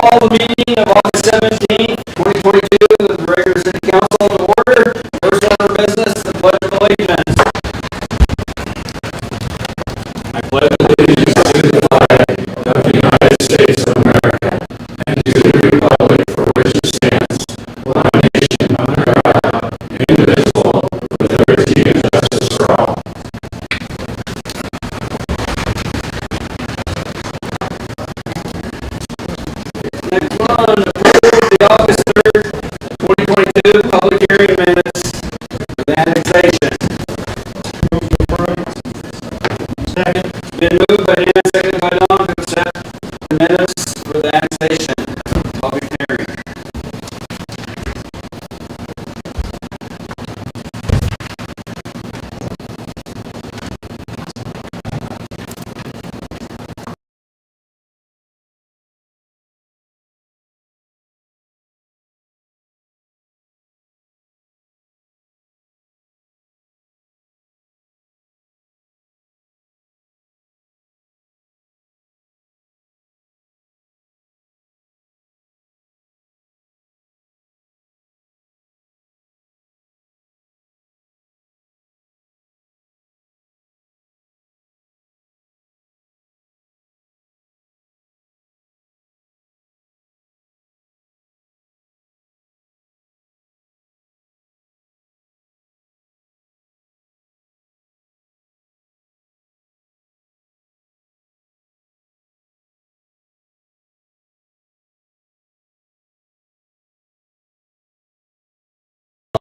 call the meeting of August 17th, 2022 of the regular city council to order. First order of business, the pledge of allegiance. I pledge allegiance to the flag of the United States of America and to the republic for which it stands, one nation under God, indivisible, with liberty and justice for all. Next one, approve the August 3rd, 2022 public hearing minutes for the annexation. Second. Been moved by Dan, seconded by Don to accept the minutes for the annexation public hearing.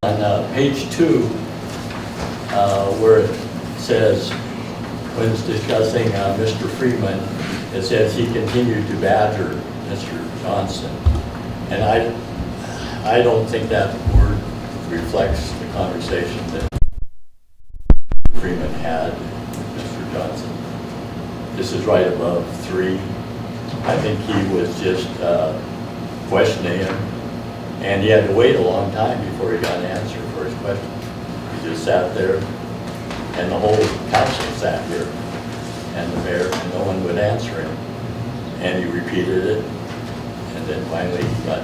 On page 2, where it says, when it's discussing Mr. Freeman, it says he continued to badger Mr. Johnson. And I don't think that word reflects the conversation that Freeman had with Mr. Johnson. This is right above 3. I think he was just questioning him. And he had to wait a long time before he got an answer for his question. He just sat there, and the whole council sat here, and the mayor, and no one would answer him. And he repeated it, and then finally he got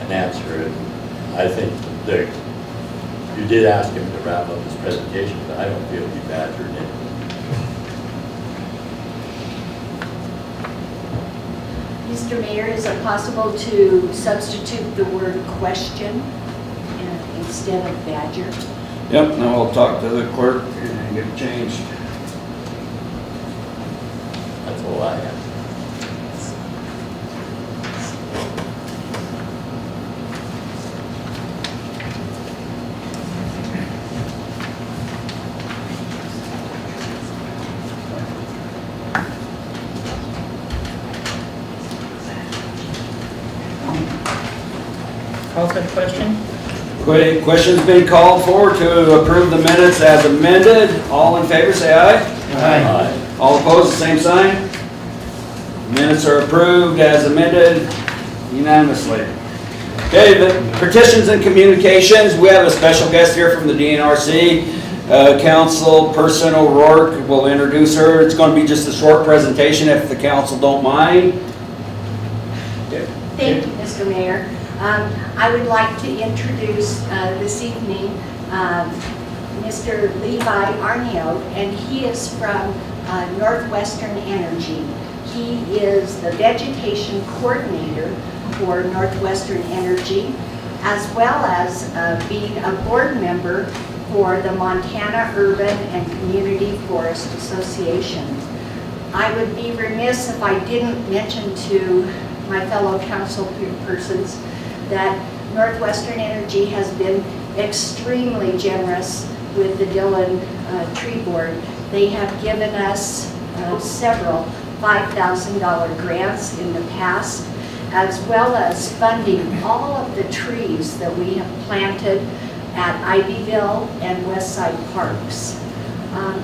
an answer. And I think that you did ask him to wrap up his presentation, but I don't feel he badgered him. Mr. Mayor, is it possible to substitute the word question instead of badger? Yep, now I'll talk to the clerk and get it changed. That's all I have. Call for the question? Question's been called for to approve the minutes as amended. All in favor, say aye. Aye. All opposed, the same sign. Minutes are approved as amended unanimously. Okay, the petitions and communications. We have a special guest here from the DNRC. Council Person O'Rourke will introduce her. It's going to be just a short presentation if the council don't mind. Thank you, Mr. Mayor. I would like to introduce this evening Mr. Levi Arnio, and he is from Northwestern Energy. He is the vegetation coordinator for Northwestern Energy, as well as being a board member for the Montana Urban and Community Forest Association. I would be remiss if I didn't mention to my fellow council persons that Northwestern Energy has been extremely generous with the Dillon Tree Board. They have given us several $5,000 grants in the past, as well as funding all of the trees that we have planted at Ivyville and Westside Parks.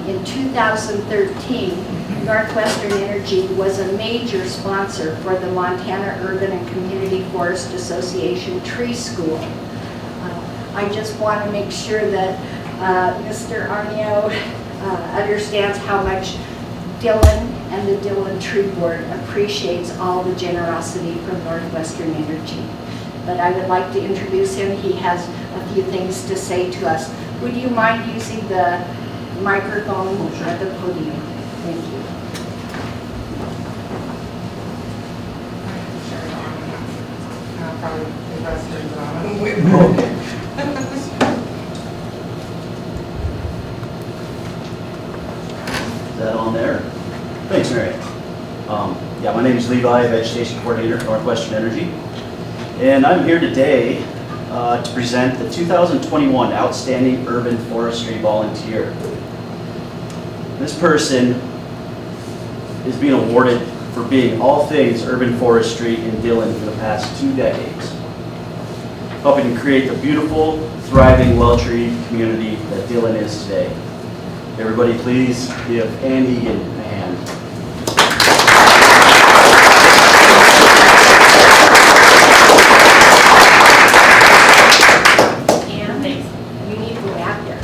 In 2013, Northwestern Energy was a major sponsor for the Montana Urban and Community Forest Association Tree School. I just want to make sure that Mr. Arnio understands how much Dillon and the Dillon Tree Board appreciates all the generosity from Northwestern Energy. But I would like to introduce him. He has a few things to say to us. Would you mind using the microphone at the podium? Thank you. Probably the best things on it. Is that on there? Thanks, Mary. Yeah, my name is Levi, Vegetation Coordinator, Northwestern Energy. And I'm here today to present the 2021 Outstanding Urban Forestry Volunteer. This person is being awarded for being all things urban forestry in Dillon for the past 2 decades, helping to create the beautiful, thriving, well-treated community that Dillon is today. Everybody please give Ann Egan a hand. Ann, you need to go out there.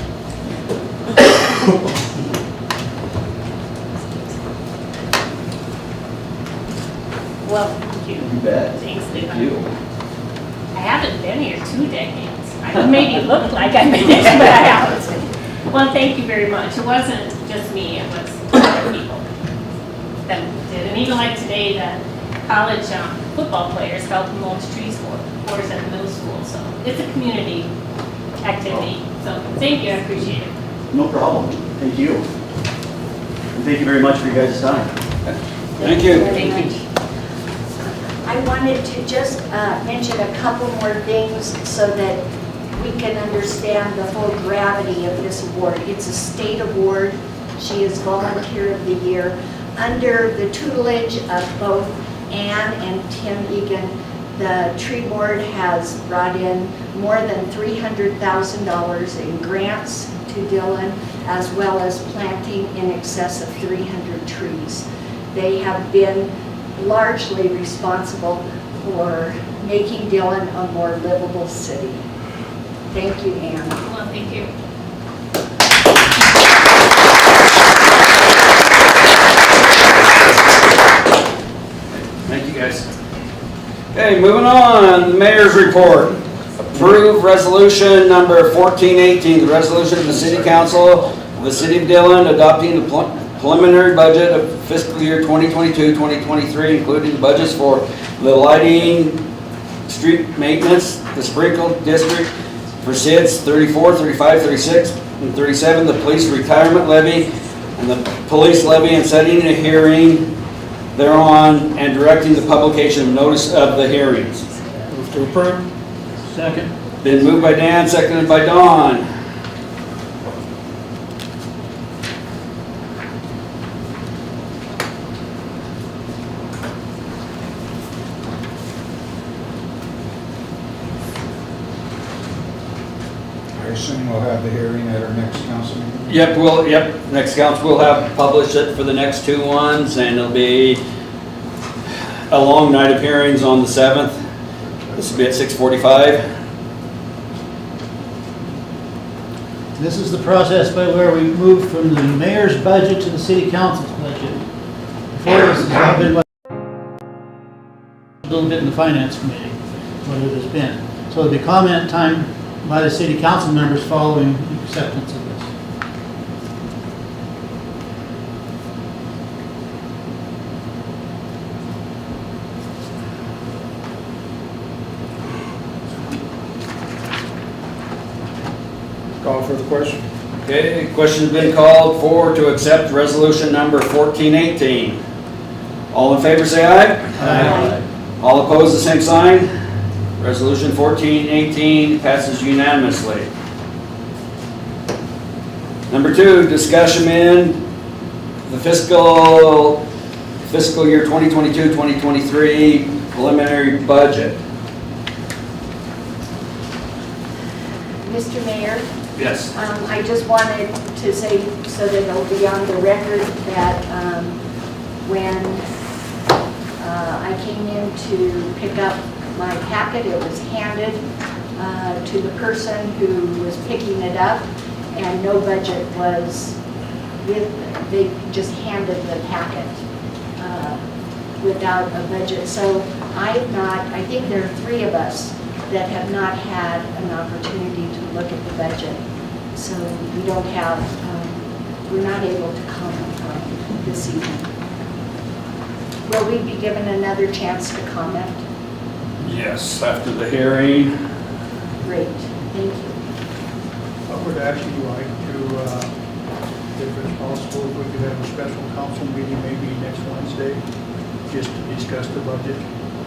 Well, thank you. You bet. Thanks, Thank Levi. you. I haven't been here 2 decades. I made it look like I've been here, but I haven't. Well, thank you very much. It wasn't just me, it was other people that did. And even like today, the college football players helped mulch trees for us at the middle school. So it's a community activity. So thank you, I appreciate it. No problem. Thank you. And thank you very much for your guys' time. Thank you. very Thank much. I wanted to just mention a couple more things so that we can understand the full gravity of this award. It's a state award. She is Volunteer of the Year. Under the tutelage of both Ann and Tim Egan, the tree board has brought in more than $300,000 in grants to Dillon, as well as planting in excess of 300 trees. They have been largely responsible for making Dillon a more livable city. Thank you, Ann. Well, thank you. Thank you, guys. Okay, moving on, the mayor's report. Approve resolution number 1418, the resolution of the city council of the city of Dillon adopting the preliminary budget of fiscal year 2022-2023, including budgets for the lighting, street maintenance, the sprinkle district for SIDS 34, 35, 36, and 37, the police retirement levy, and the police levy, and setting a hearing thereon, and directing the publication of notice of the hearings. Move to approve. Second. Been moved by Dan, seconded by Don. I assume we'll have the hearing at our next council meeting? Yep, next council will have published it for the next 2 ones, and it'll be a long night of hearings on the 7th. This will be at 6:45. This is the process by where we move from the mayor's budget to the city council's budget. Before this has all been a little bit in the finance committee, what it has been. So there'll be comment time by the city council members following acceptance of this. Call for the question. Okay, question's been called for to accept resolution number 1418. All in favor say aye. Aye. All opposed, the same sign. Resolution 1418 passes unanimously. Number 2, discussion in the fiscal year 2022-2023 preliminary budget. Mr. Mayor, Yes. I just wanted to say, so that it'll be on the record, that when I came in to pick up my packet, it was handed to the person who was picking it up, and no budget was with, they just handed the packet. without a budget. So I think there are 3 of us that have not had an opportunity to look at the budget. So we don't have, we're not able to comment on it this evening. Will we be given another chance to comment? Yes, after the hearing. Great, thank you. I would actually like to, if it's possible, if we could have a special council meeting maybe next Wednesday, just to discuss the budget.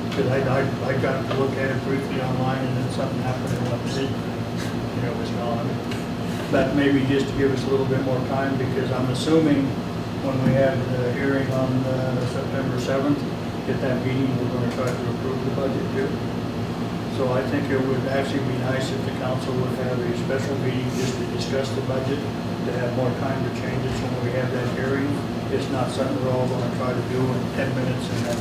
Because I got to look at it briefly online and then something happened and left it, it was gone. But maybe just to give us a little bit more time, because I'm assuming when we have the hearing on September 7th, at that meeting, we're going to try to approve the budget too. So I think it would actually be nice if the council would have a special meeting just to discuss the budget, to have more time to change it when we have that hearing. It's not something we're all going to try to do in 10 minutes and then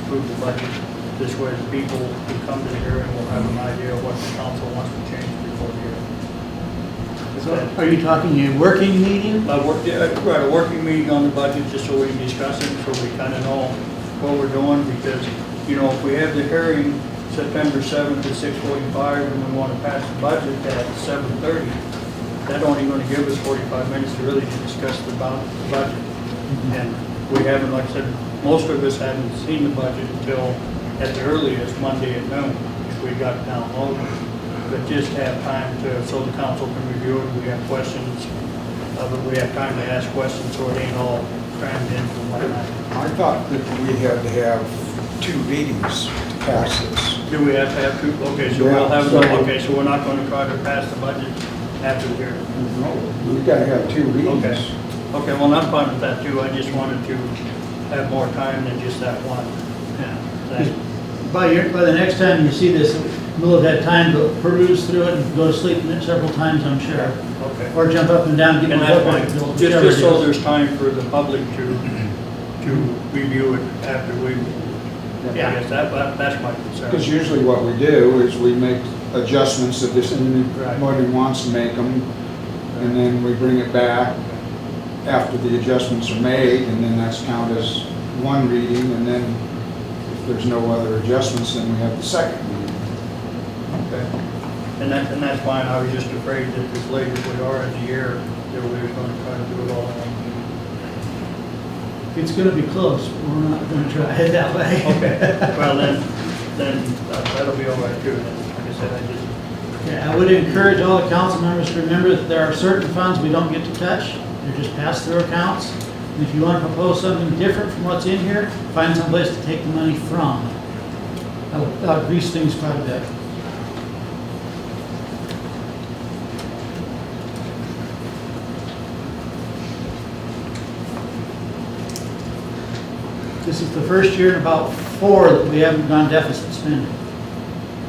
approve the budget. This way, the people who come to the hearing will have an idea of what the council wants to change before the hearing. So are you talking a working meeting? Right, a working meeting on the budget, just so we can discuss it, so we kind of know what we're doing, because, if we have the hearing September 7th at 6:45 and we want to pass the budget at 7:30, that's only going to give us 45 minutes to really discuss the budget. And we haven't, like I said, most of us hadn't seen the budget until at the earliest Monday at noon, if we got it downloaded. But just have time so the council can review it, we have questions, but we have time to ask questions so it ain't all crammed in from one night. I thought that we had to have 2 readings to pass this. Do we have to have 2? Okay, so we'll have, so we're not going to try to pass the budget after the hearing. No, we've got to have 2 readings. Okay, well, I'm fine with that too. I just wanted to have more time than just that one. Yeah. Thank you. By the next time you see this, we'll have had time to peruse through it and go to sleep several times, I'm sure. Okay. Or jump up and down, get And my that's book fine, out. just so there's time for the public to review it after we, I guess that's my concern. Because usually what we do is we make adjustments if anybody wants to make them, and then we bring it back after the adjustments are made, and then that's counted as 1 reading, and then if there's no other adjustments, then we have the 2nd reading. Okay. And that's fine. I was just afraid that as late as we are in the year, that we were going to try to do it all in one meeting. It's going to be close, but we're not going to try it that way. Okay, well then that'll be all right too. Like I said, Yeah, I would encourage all the council members to remember that there are certain funds we don't get to touch. They're just pass-through accounts. And if you want to propose something different from what's in here, find some place to take the money from. That'll grease things quite a bit. This is the first year in about 4 that we haven't gone deficit spending.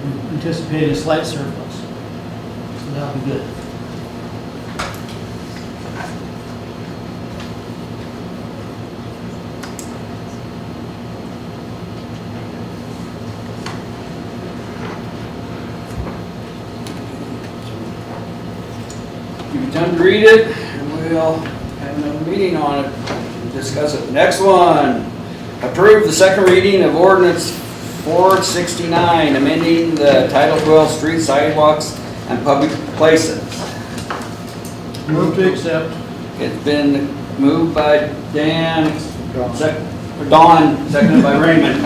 We're anticipating a slight surplus. So that'll be good. Give you time to read it, and we'll have another meeting on it, and discuss it. Next one, approve the 2nd reading of ordinance 469, amending the Title 12 street sidewalks and public places. Move to accept. It's been moved by Dan, Don, seconded by Raymond.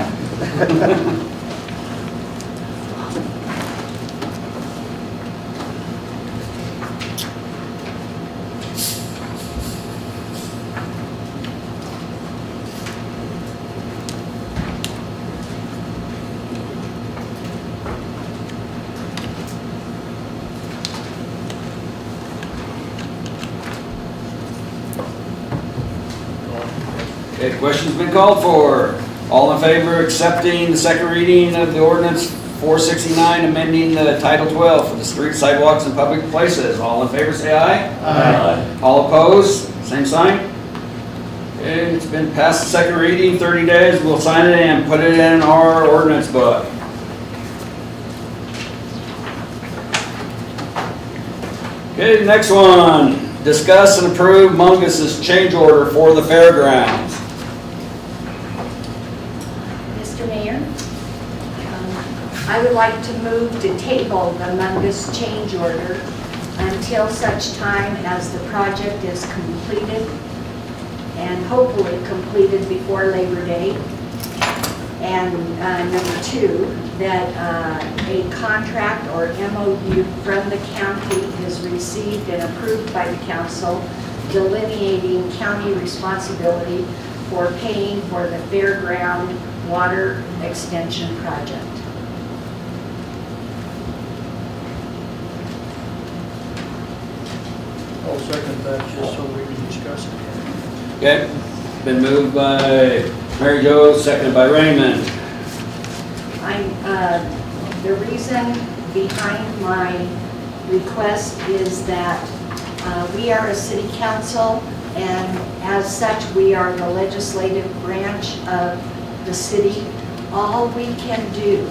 Okay, question's been called for. All in favor of accepting the 2nd reading of the ordinance 469, amending the Title 12 for the street sidewalks and public places? All in favor, say aye. Aye. All opposed, same sign. Okay, it's been passed the 2nd reading, 30 days. We'll sign it and put it in our ordinance book. Okay, next one. Discuss and approve Mungus's change order for the fairgrounds. I would like to move to table the Mungus change order until such time as the project is completed and hopefully completed before Labor Day. And number two, that a contract or MOU from the county is received and approved by the council delineating county responsibility for paying for the fairground water extension project. I'll second that just so we can discuss it. Okay, been moved by Mary Jo, seconded by Raymond. The reason behind my request is that we are a city council, and as such, we are the legislative branch of the city. All we can do,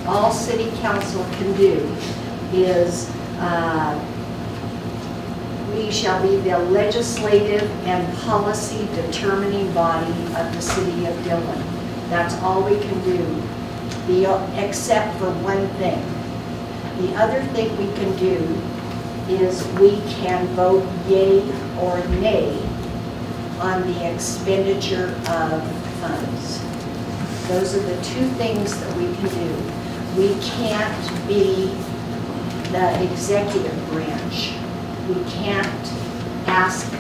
all city council can do, is we shall be the legislative and policy determining body of the city of Dillon. That's all we can do, except for one thing. The other thing we can do is we can vote yea or nay on the expenditure of funds. Those are the two things that we can do. We can't be the executive branch. We can't ask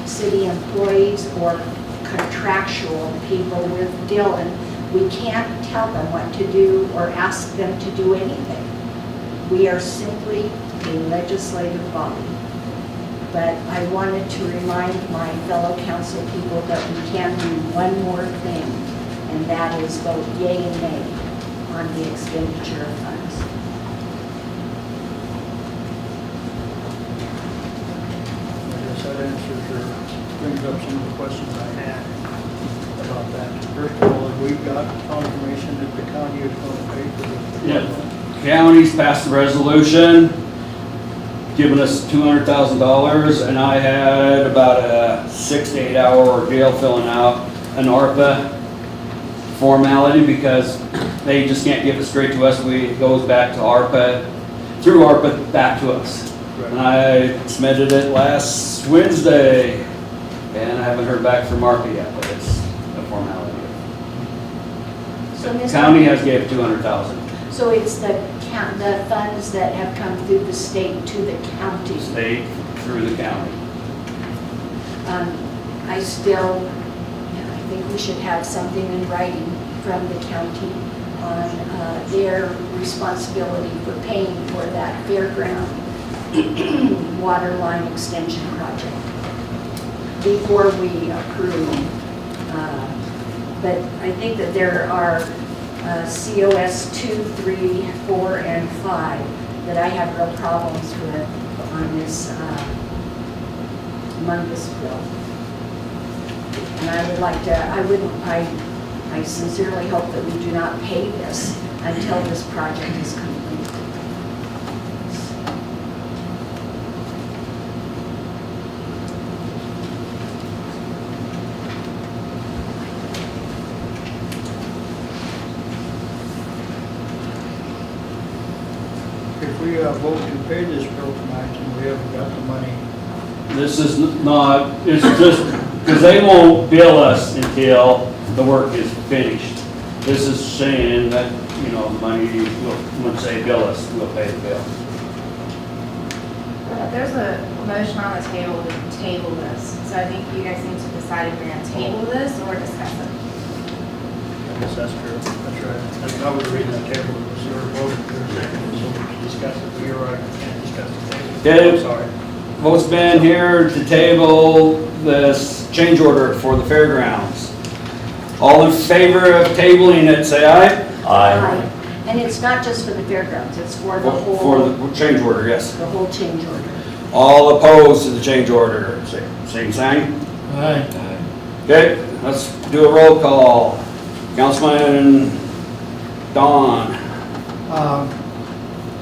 city employees or contractual people with Dillon. We can't tell them what to do or ask them to do anything. We are simply a legislative body. But I wanted to remind my fellow council people that we can do one more thing, and that is vote yea and nay on the expenditure of funds. I guess that answers or brings up some of the questions I had about that. First of all, we've got confirmation that the county is going to pay for the. Yeah. County's passed the resolution, giving us $200,000, and I had about a 6 to 8 hour ordeal filling out an ARPA formality because they just can't give it straight to us. It goes back to ARPA, through ARPA back to us. Right. And I submitted it last Wednesday, and I haven't heard back from ARPA yet, but it's a formality. So, The Ms. county has gave $200,000. So it's the funds that have come through the state to the county. State through the county. I think we should have something in writing from the county on their responsibility for paying for that fairground water line extension project before we approve. But I think that there are COS 2, 3, 4, and 5 that I have real problems with on this Mungus bill. And I would like to, I sincerely hope that we do not pay this until this project is complete. If we vote to pay this bill tonight and we haven't got the money, This is not, it's just, because they won't bill us until the work is finished. This is saying that, you know, money, once they bill us, we'll pay the bill. There's a motion on the table to table this, so I think you guys need to decide if you're going to table this or discuss it. I guess that's true. That's right. That's not what the reason the table was, we were voting for a second, so we can discuss it. But you're right, we can't discuss the table. Okay. I'm sorry. Vote's been here to table this change order for the fairgrounds. All in favor of tabling it, say aye. Aye. And it's not just for the fairgrounds, it's for the whole. For the change order, yes. The whole change order. All opposed to the change order, same sign. Aye. Okay, let's do a roll call. Councilman Don,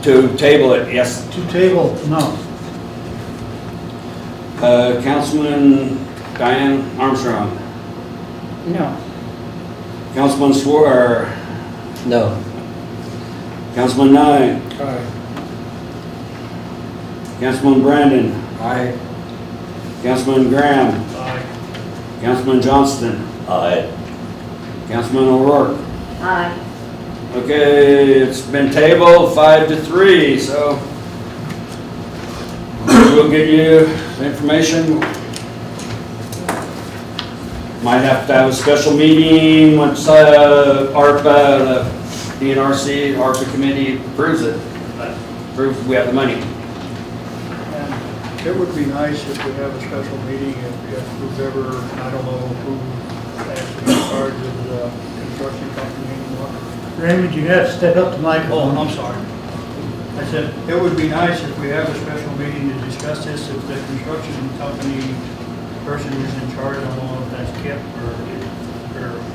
to table it, yes. To table, no. Councilman Diane Armstrong. No. Councilman Swore. No. Councilman Nye. Aye. Councilman Brandon. Aye. Councilman Graham. Aye. Councilman Johnston. Aye. Councilman O'Rourke. Aye. Okay, it's been tabled 5-3, so we'll get you the information. Might have to have a special meeting once ARPA, the DNRC, ARPA committee approves it. Proves we have the money. And it would be nice if we have a special meeting if who's ever, I don't know who actually in charge of the construction company anymore. Raymond, you have to step up to Michael. Oh, I'm sorry. I said, it would be nice if we have a special meeting to discuss this, if the construction company person who's in charge, I don't know if that's Kip or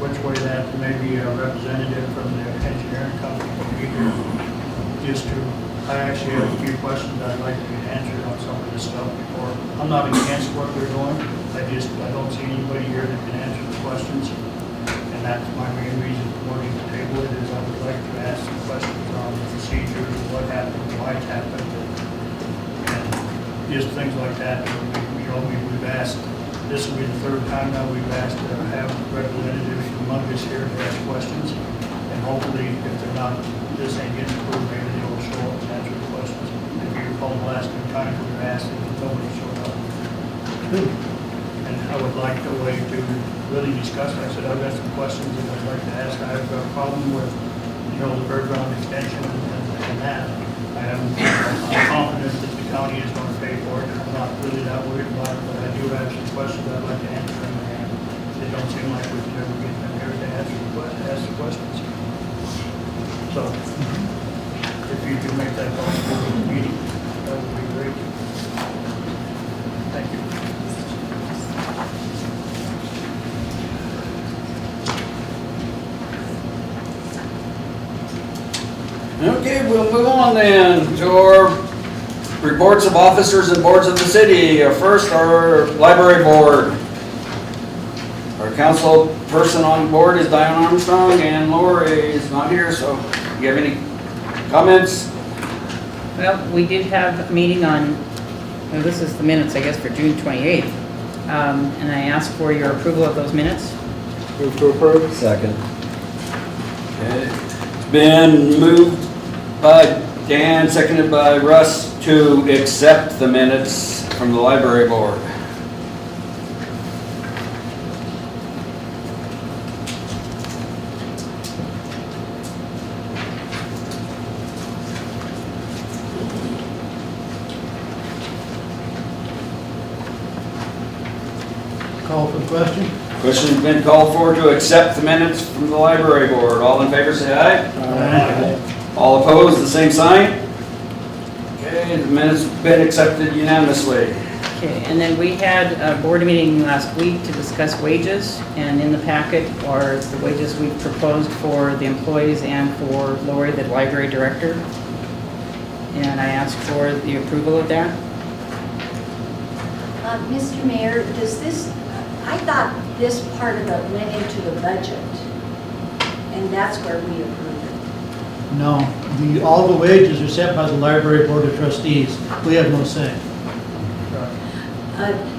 which way that, maybe a representative from the engineering company would be here. Just to, I actually have a few questions I'd like to get answered on some of this stuff before. I'm not against what they're doing, I don't see anybody here that can answer the questions. And that's my main reason for wanting to table it, is I would like to ask some questions on the procedures, what happened, why it happened, and just things like that. We've asked, this will be the third time now we've asked to have representatives from Mungus here to ask questions. And hopefully, if they're not, this ain't getting approved, maybe they will show up and answer the questions. If you recall the last two times we were asked, and nobody showed up. And I would like a way to really discuss it. I said, I've got some questions that I'd like to ask. I've got a problem with, the bird ground extension and that. I'm confident that the county is going to pay for it. I'm not really that worried about it, but I do have some questions I'd like to answer them, and they don't seem like we can ever get them here to ask the questions. So, if you could make that possible in the meeting, that would be great. Thank you. Okay, we'll move on then to our reports of officers and boards of the city. First, our library board. Our council person on board is Diane Armstrong, and Lori is not here, so do you have any comments? Well, we did have a meeting on, well, this is the minutes, I guess, for June 28th. And I asked for your approval of those minutes. Move to approve. Second. Okay. It's been moved by Dan, seconded by Russ, to accept the minutes from the library board. Call for the question. Question's been called for to accept the minutes from the library board. All in favor, say aye. Aye. All opposed, the same sign. Okay, the minutes have been accepted unanimously. Okay, and then we had a board meeting last week to discuss wages, and in the packet are the wages we've proposed for the employees and for Lori, the library director. And I asked for the approval of that. Mr. Mayor, does this, I thought this part of it went into the budget, and that's where we approved it. No, all the wages are set by the library board of trustees. We have no say.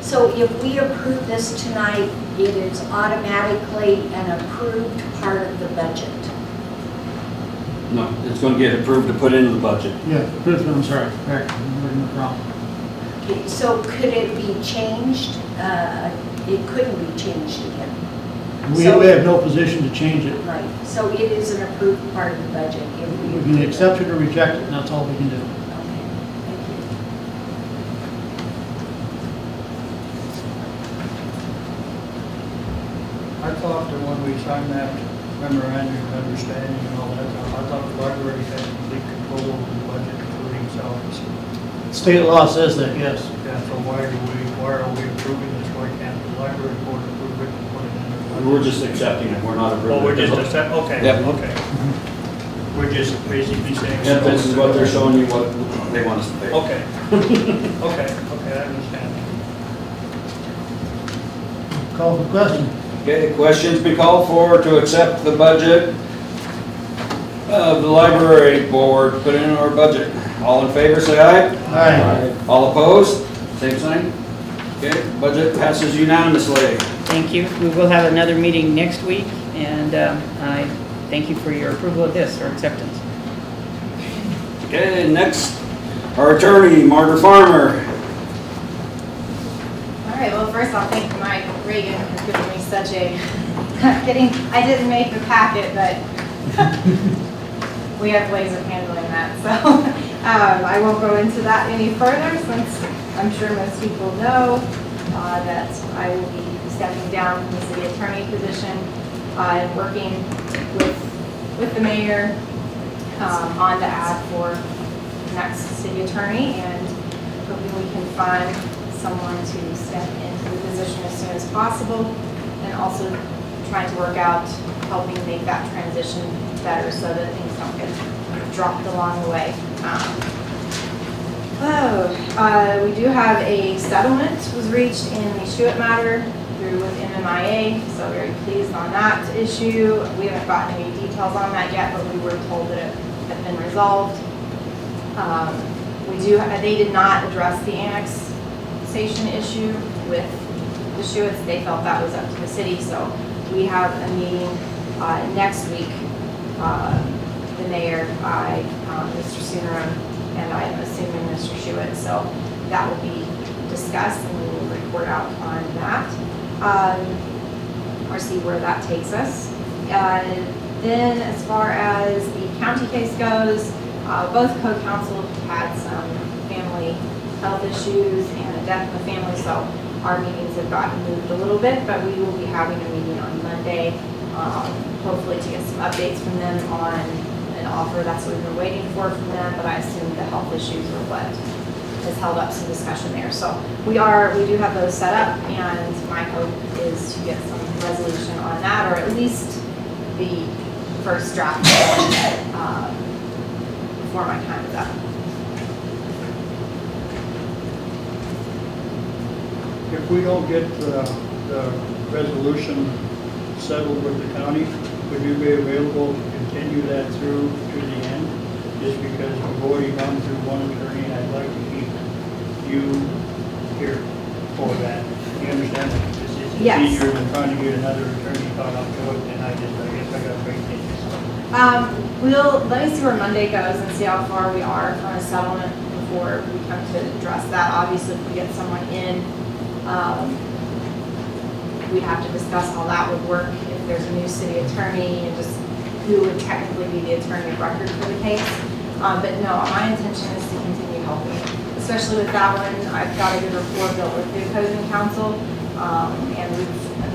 So if we approve this tonight, it is automatically an approved part of the budget. No, it's going to get approved to put into the budget. Yeah, I'm sorry. Right, I'm wrong. Okay, so could it be changed? It couldn't be changed again. We have no position to change it. Right, so it is an approved part of the budget. We can accept it or reject it, and that's all we can do. Okay, thank you. I thought that when we signed that memorandum of understanding and all that, I thought the library had complete control over the budget, including salaries. State law says that, yes. Yeah, so why are we approving this? Why can't the library board approve it and put it in the budget? We're just accepting it, we're not approving it. Oh, we're just accept, okay, Yep. okay. We're just basically saying. Yeah, this is what they're showing you, what they want us to pay. Okay. Okay, I understand. Call for question. Okay, questions been called for to accept the budget of the library board put in our budget. All in favor, say aye. Aye. All opposed, same sign. Okay, budget passes unanimously. Thank you. We will have another meeting next week, and I thank you for your approval of this, or acceptance. Okay, next, our attorney, Margaret Farmer. All right, well, first I'll thank Mike Reagan for giving me such a, I didn't make the packet, but we have ways of handling that, so I won't go into that any further, since I'm sure most people know that I will be stepping down from the city attorney position and working with the mayor on the ad for next city attorney, and hoping we can find someone to step into the position as soon as possible, and also trying to work out helping make that transition better so that things don't get dropped along the way. We do have a settlement was reached in the Shuett matter through with MMIA, so very pleased on that issue. We haven't gotten any details on that yet, but we were told that it had been resolved. They did not address the annexation issue with the Shuetts. They felt that was up to the city, so we have a meeting next week. The mayor, Mr. Soonerum, and I am assuming Mr. Shuett, so that will be discussed, and we will report out on that, or see where that takes us. Then as far as the county case goes, both co-counsel had some family health issues and a death in the family, so our meetings have gotten moved a little bit, but we will be having a meeting on Monday, hopefully to get some updates from them on an offer. That's what we've been waiting for from them, but I assume the health issues are what has held up some discussion there. So we do have those set up, and my hope is to get some resolution on that, or at least the first draft before my time is up. If we don't get the resolution settled with the county, would you be available to continue that through to the end? Just because we've already gone through one attorney, and I'd like to keep you here for that. You understand that? It's Yes. easier than trying to get another attorney caught up to it, and I guess I got to wait things. Let me see where Monday goes and see how far we are from a settlement before we come to address that. Obviously, if we get someone in, we'd have to discuss how that would work if there's a new city attorney and just who would technically be the attorney of record for the case. But no, my intention is to continue helping, especially with that one. I've got a good rapport built with the opposing counsel, and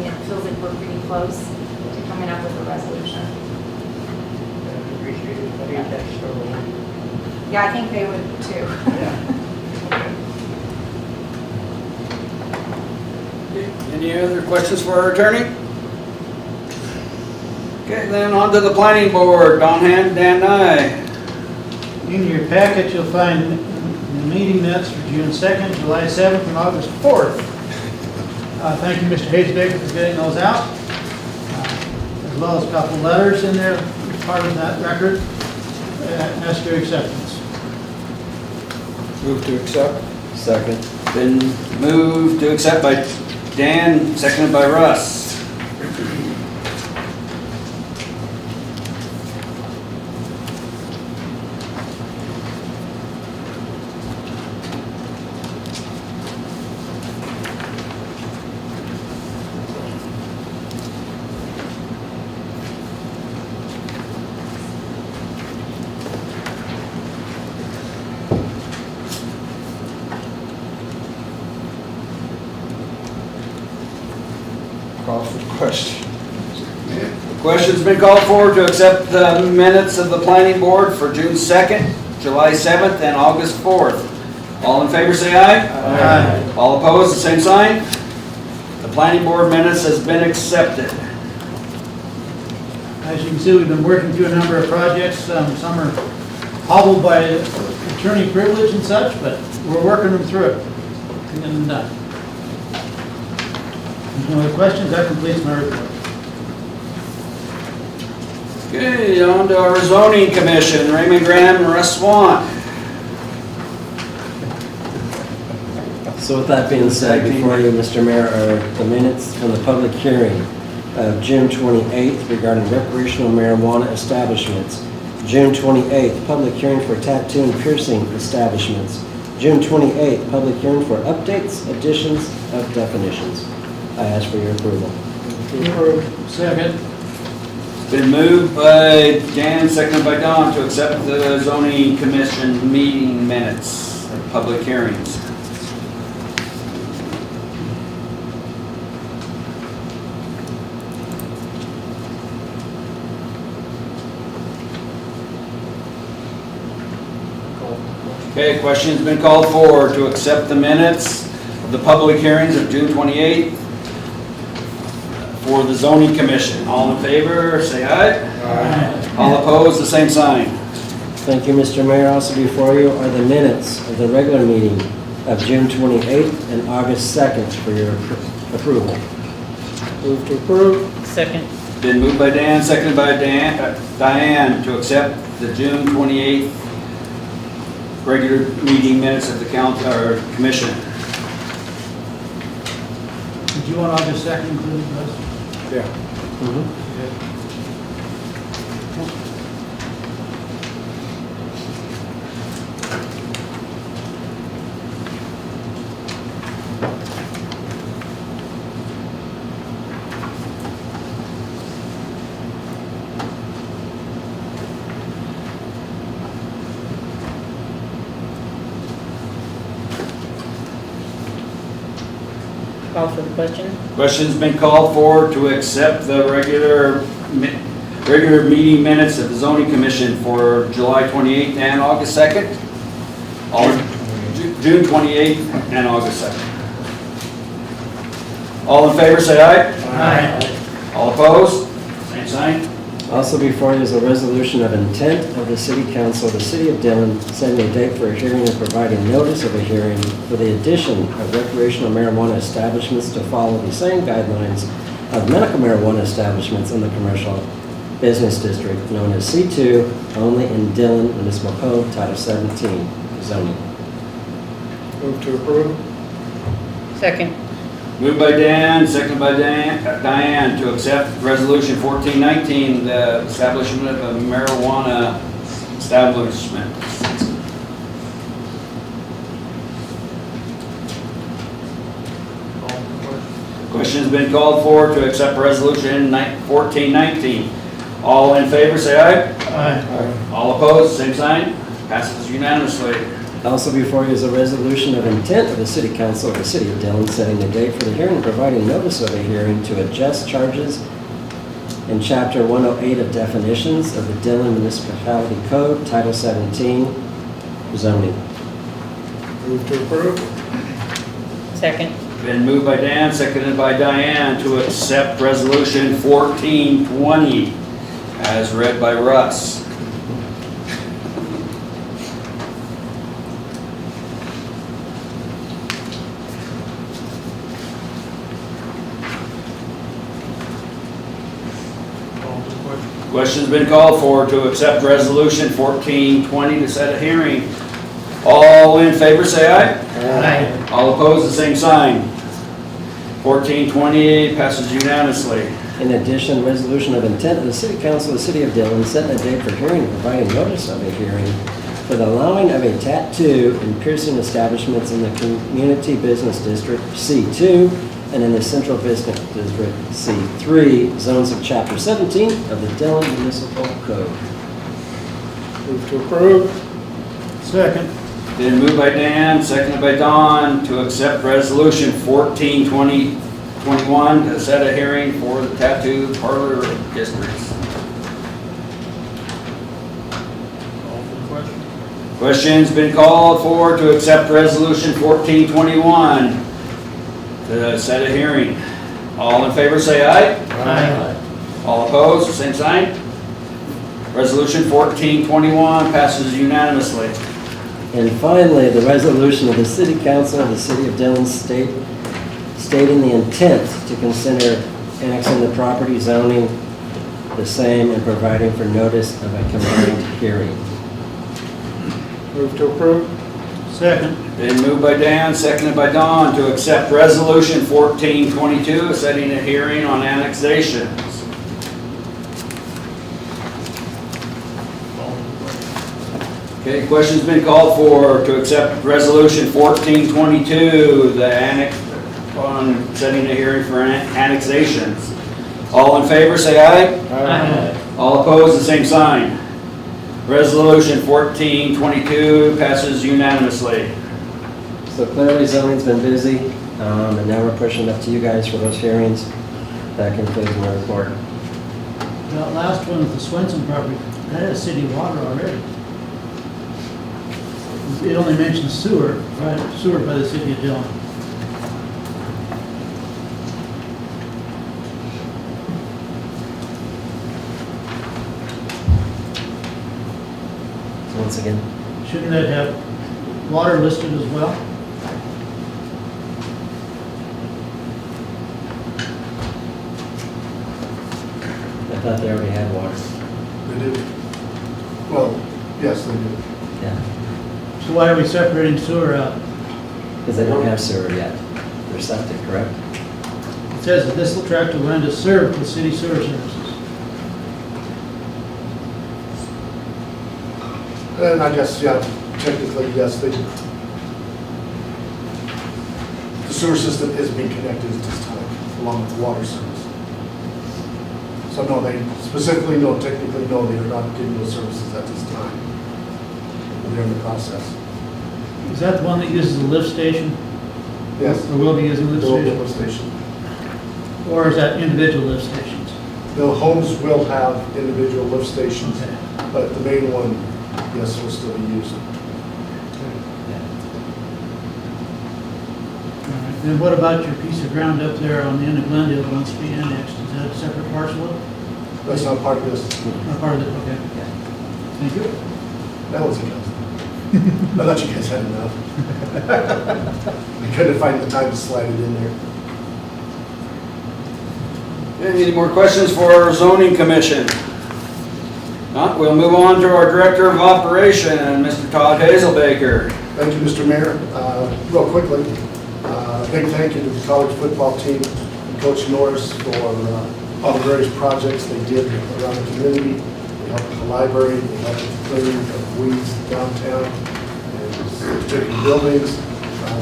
it feels like we're pretty close to coming up with a resolution. I appreciate it. I hate that struggle. Yeah, I think they would too. Any other questions for our attorney? Okay, then on to the planning board. Don Hand, Dan Nye. In your packet, you'll find the meeting minutes for June 2nd, July 7th, and August 4th. Thank you, Mr. Haysbaker, for getting those out, as well as a couple letters in there, part of that record. Ask your acceptance. Move to accept. Second. Been moved to accept by Dan, seconded by Russ. Call for the question. The question's been called for to accept the minutes of the planning board for June 2nd, July 7th, and August 4th. All in favor say aye. Aye. All opposed, the same sign. The planning board minutes has been accepted. As you can see, we've been working through a number of projects. Some are hobbled by attorney privilege and such, but we're working them through it. And then done. There's no other questions. That completes my report. Okay, on to our zoning commission, Raymond Graham and Russ Swan. So with that being said, before you, Mr. Mayor, are the minutes from the public hearing of June 28th regarding recreational marijuana establishments. June 28th, public hearing for tattoo and piercing establishments. June 28th, public hearing for updates, additions of definitions. I ask for your approval. Second. Been moved by Dan, seconded by Don to accept the zoning commission meeting minutes, of public hearings. Okay, question's been called for to accept the minutes of the public hearings of June 28th for the zoning commission. All in favor, say aye. Aye. All opposed, the same sign. Thank you, Mr. Mayor. Also before you are the minutes of the regular meeting of June 28th and August 2nd for your approval. Move to approve. Second. Been moved by Dan, seconded by Diane to accept the June 28th regular meeting minutes of the council, or commission. Did you want August 2nd included, Russ? Yeah. Call for the question? Question's been called for to accept the regular meeting minutes of the zoning commission for July 28th and August 2nd. June 28th and August 2nd. All in favor, say aye. Aye. All opposed? Same sign. Also before you is a resolution of intent of the City Council of the City of Dillon setting a date for a hearing and providing notice of a hearing for the addition of recreational marijuana establishments to follow the same guidelines of medical marijuana establishments in the commercial business district known as C2 only in Dillon Municipal Code Title 17 zoning. Move to approve. Second. Moved by Dan, seconded by Diane to accept resolution 1419, the establishment of a marijuana establishment. Question's been called for to accept resolution 1419. All in favor, say aye. Aye. All opposed, same sign. Passes unanimously. Also before you is a resolution of intent of the City Council of the City of Dillon setting a date for the hearing and providing notice of a hearing to adjust charges in Chapter 108 of definitions of the Dillon Municipality Code, Title 17, zoning. Move to approve. Second. Been moved by Dan, seconded by Diane to accept resolution 1420 as read by Russ. Question's been called for to accept resolution 1420 to set a hearing. All in favor, say aye. Aye. All opposed, the same sign. 1420 passes unanimously. In addition, resolution of intent of the City Council of the City of Dillon setting a date for hearing and providing notice of a hearing for the allowing of a tattoo and piercing establishments in the Community Business District C2 and in the Central Business District C3 zones of Chapter 17 of the Dillon Municipal Code. Move to approve. Second. Been moved by Dan, seconded by Don to accept resolution 1421 to set a hearing for the tattoo parlor districts. Call for the question. Question's been called for to accept resolution 1421 to set a hearing. All in favor, say aye. Aye. All opposed, the same sign. Resolution 1421 passes unanimously. And finally, the resolution of the City Council of the City of Dillon stating the intent to consider annexing the property zoning the same and providing for notice of a combined hearing. Move to approve? Second. Been moved by Dan, seconded by Don to accept resolution 1422, setting a hearing on annexations. Okay, question's been called for to accept resolution 1422, the annex, on setting a hearing for annexations. All in favor, say aye. Aye. All opposed, the same sign. Resolution 1422 passes unanimously. So clearly zoning's been busy, and now we're pushing up to you guys for those hearings. That concludes my report. That last one with the Swenson property, that has city water already. It only mentions sewer, right, sewer by the city of Dillon. So once again, Shouldn't that have water listed as well? I thought they already had water. They did. Well, yes, they did. Yeah, So why are we separating sewer out? because they don't have sewer yet. They're septic, correct? It says that this tract of land is served with city sewer services. And I guess, yeah, technically, yes, they, the sewer system is being connected at this time, along with the water service. So no, they specifically, no, technically, no, they are not getting those services at this time. They're in the process. Is that the one that uses the lift station? Yes. Or will be using the lift There will be a station? lift station. Or is that individual lift stations? The homes will have individual lift stations, Okay. but the main one, yes, will still be used. All right. Then what about your piece of ground up there on the end of Glendale that wants to be annexed? Is that a separate parcel? That's not part of this. Not part of it, okay. Thank you. That was enough. I thought you guys had enough. I couldn't find the time to slide it in there. Any more questions for our zoning commission? Not, we'll move on to our director of operation, Mr. Todd Hazelbaker. Thank you, Mr. Mayor. Real quickly, big thank you to the college football team and Coach Norris for all the various projects they did around the community. They helped with the library, they helped with the clearing of weeds downtown and particular buildings.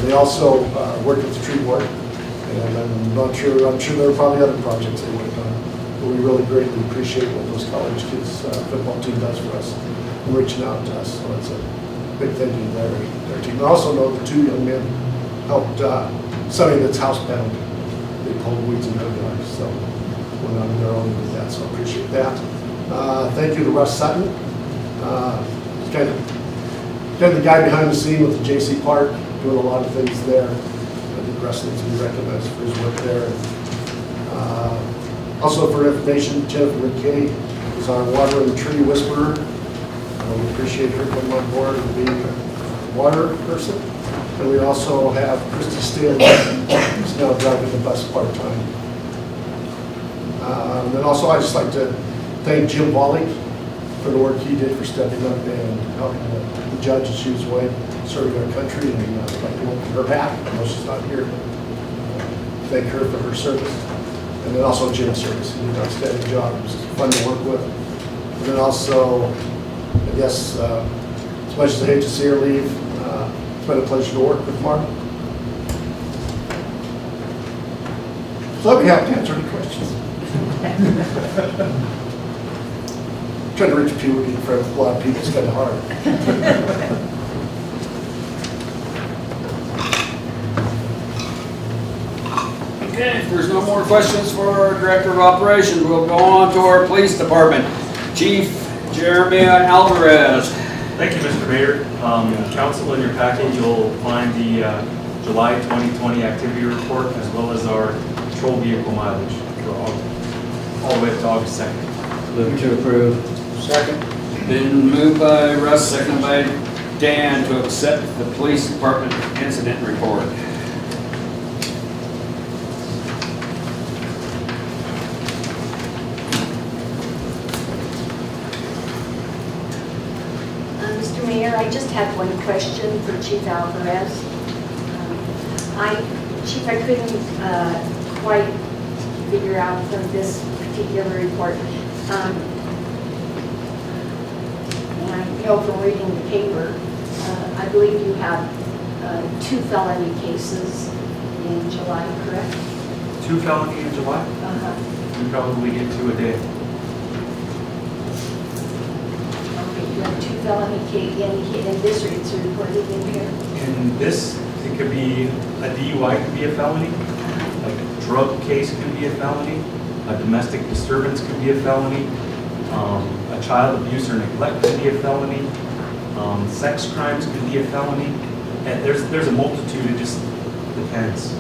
They also worked with the tree board, and I'm sure there were probably other projects they worked on. But we really greatly appreciate what those college kids football team does for us and reaching out to us. So it's a big thank you to their team. I also know the two young men helped somebody that's housebound. They pulled weeds in their yard, so went on their own with that. So I appreciate that. Thank you to Russ Sutton. He's kind of the guy behind the scene with the JC Park, doing a lot of things there. I think Russ needs to be recognized for his work there. Also for information, Jennifer McKay is our water and tree whisperer. We appreciate her coming on board and being a water person. And we also have Christy Staley, who's now driving the bus part-time. And also I'd just like to thank Jim Volley for the work he did for stepping up and helping the judge as she was away serving our country. And I'd like to welcome her back. I know she's not here. Thank her for her service. And then also Jim's service. He did an outstanding job. It was fun to work with. And then also, I guess, as much as I hate to see her leave, it's been a pleasure to work with Mark. So let me have to answer any questions. Trying to reach puberty in front of a lot of people is kind of hard. Okay, if there's no more questions for our director of operations, we'll go on to our police department. Chief Jeremiah Alvarez. Thank you, Mr. Mayor. Council, in your package, you'll find the July 2020 activity report as well as our patrol vehicle mileage for all the way up to August 2nd. Move to approve. Second? Been moved by Russ, seconded by Dan to accept the police department incident report. I just had one question for Chief Alvarez. Chief, I couldn't quite figure out from this particular report. And I know from reading the paper, I believe you have 2 felony cases in July, correct? 2 felony in July? We probably get 2 a day. Okay, you have 2 felony cases in this, it's reported in here. In this, it could be, a DUI could be a felony, a drug case could be a felony, a domestic disturbance could be a felony, a child abuse or neglect could be a felony, sex crimes could be a felony, and there's a multitude, it just depends.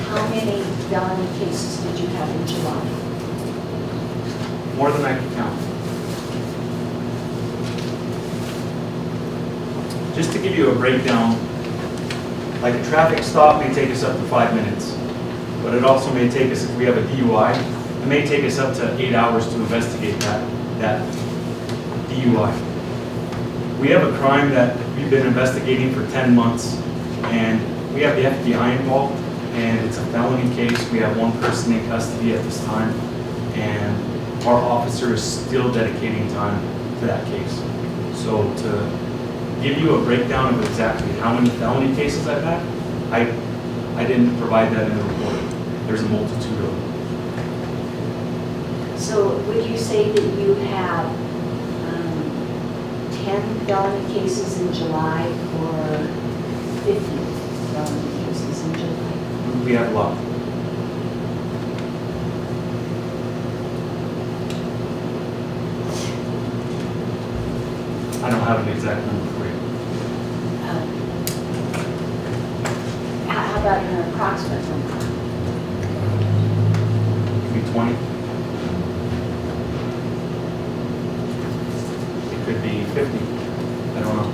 How many felony cases did you have in July? More than I can count. Just to give you a breakdown, like a traffic stop may take us up to 5 minutes, but it also may take us, if we have a DUI, it may take us up to 8 hours to investigate that DUI. We have a crime that we've been investigating for 10 months, and we have the FBI involved, and it's a felony case. We have 1 person in custody at this time, and our officer is still dedicating time to that case. So to give you a breakdown of exactly how many felony cases I've had, I didn't provide that in the report. There's a multitude of them. So would you say that you have 10 felony cases in July or 50 felony cases in July? We have a lot. I don't have an exact number for you. How about an approximate number? Maybe 20. It could be 50. I don't know.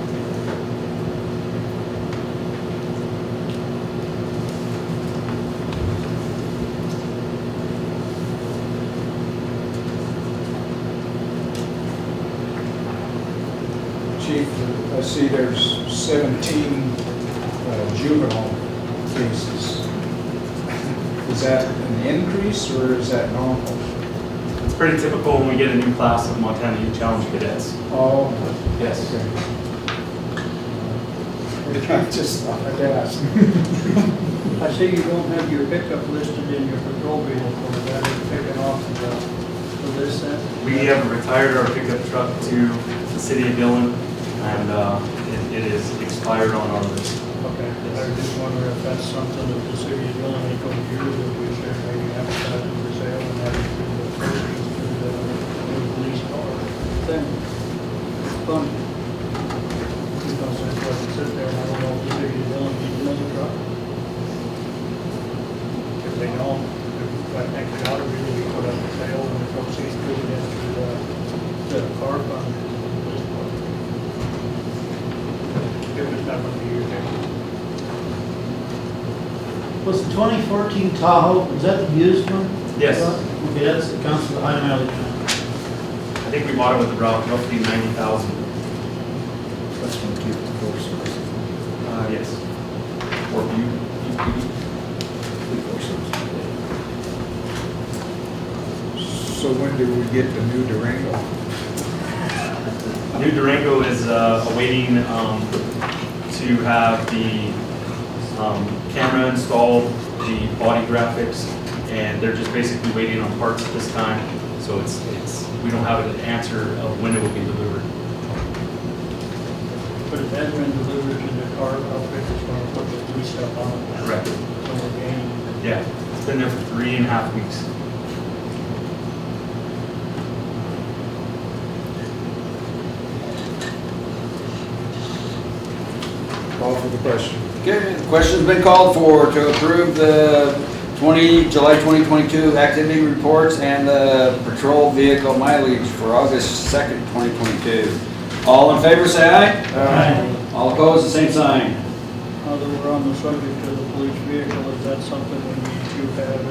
Chief, I see there's 17 juvenile cases. Is that an increase or is that normal? It's pretty typical when we get a new class of Montana Youth Challenge cadets. Oh, Yes. okay. I just thought I'd ask. I see you don't have your pickup listed in your patrol vehicle, is that taken off the list then? We have retired our pickup truck to the city of Dillon, and it is expired on our list. Okay, I was just wondering if that's something that the city of Dillon ain't going to do, that we should maybe advertise it for sale and have it through the proceeds to the new police car thing. Fun. Because that's what it sits there, and I don't know if the city of Dillon needs another truck. If they don't, I think they ought to really be put up for sale and the proceeds put into the car fund. If it's not going to be your thing. Was the 2014 Tahoe, is that the used one? Yes. Okay, that's, it counts for the high mileage. I think we bought it with about roughly 90,000. That's going to keep the force. Yes. Or So when do we get the new Durango? New Durango is awaiting to have the camera installed, the body graphics, and they're just basically waiting on parts at this time. So we don't have an answer of when it will be delivered. But it has been delivered to the car outfit that's going to put the police stuff on it. Correct. So we're gaining. Yeah, it's been there for 3.5 weeks. Call for the question. Okay, the question's been called for to approve the July 2022 activity reports and the patrol vehicle mileage for August 2nd, 2022. All in favor, say aye. Aye. All opposed, the same sign. Now that we're on the subject of the police vehicle, is that something we need to have a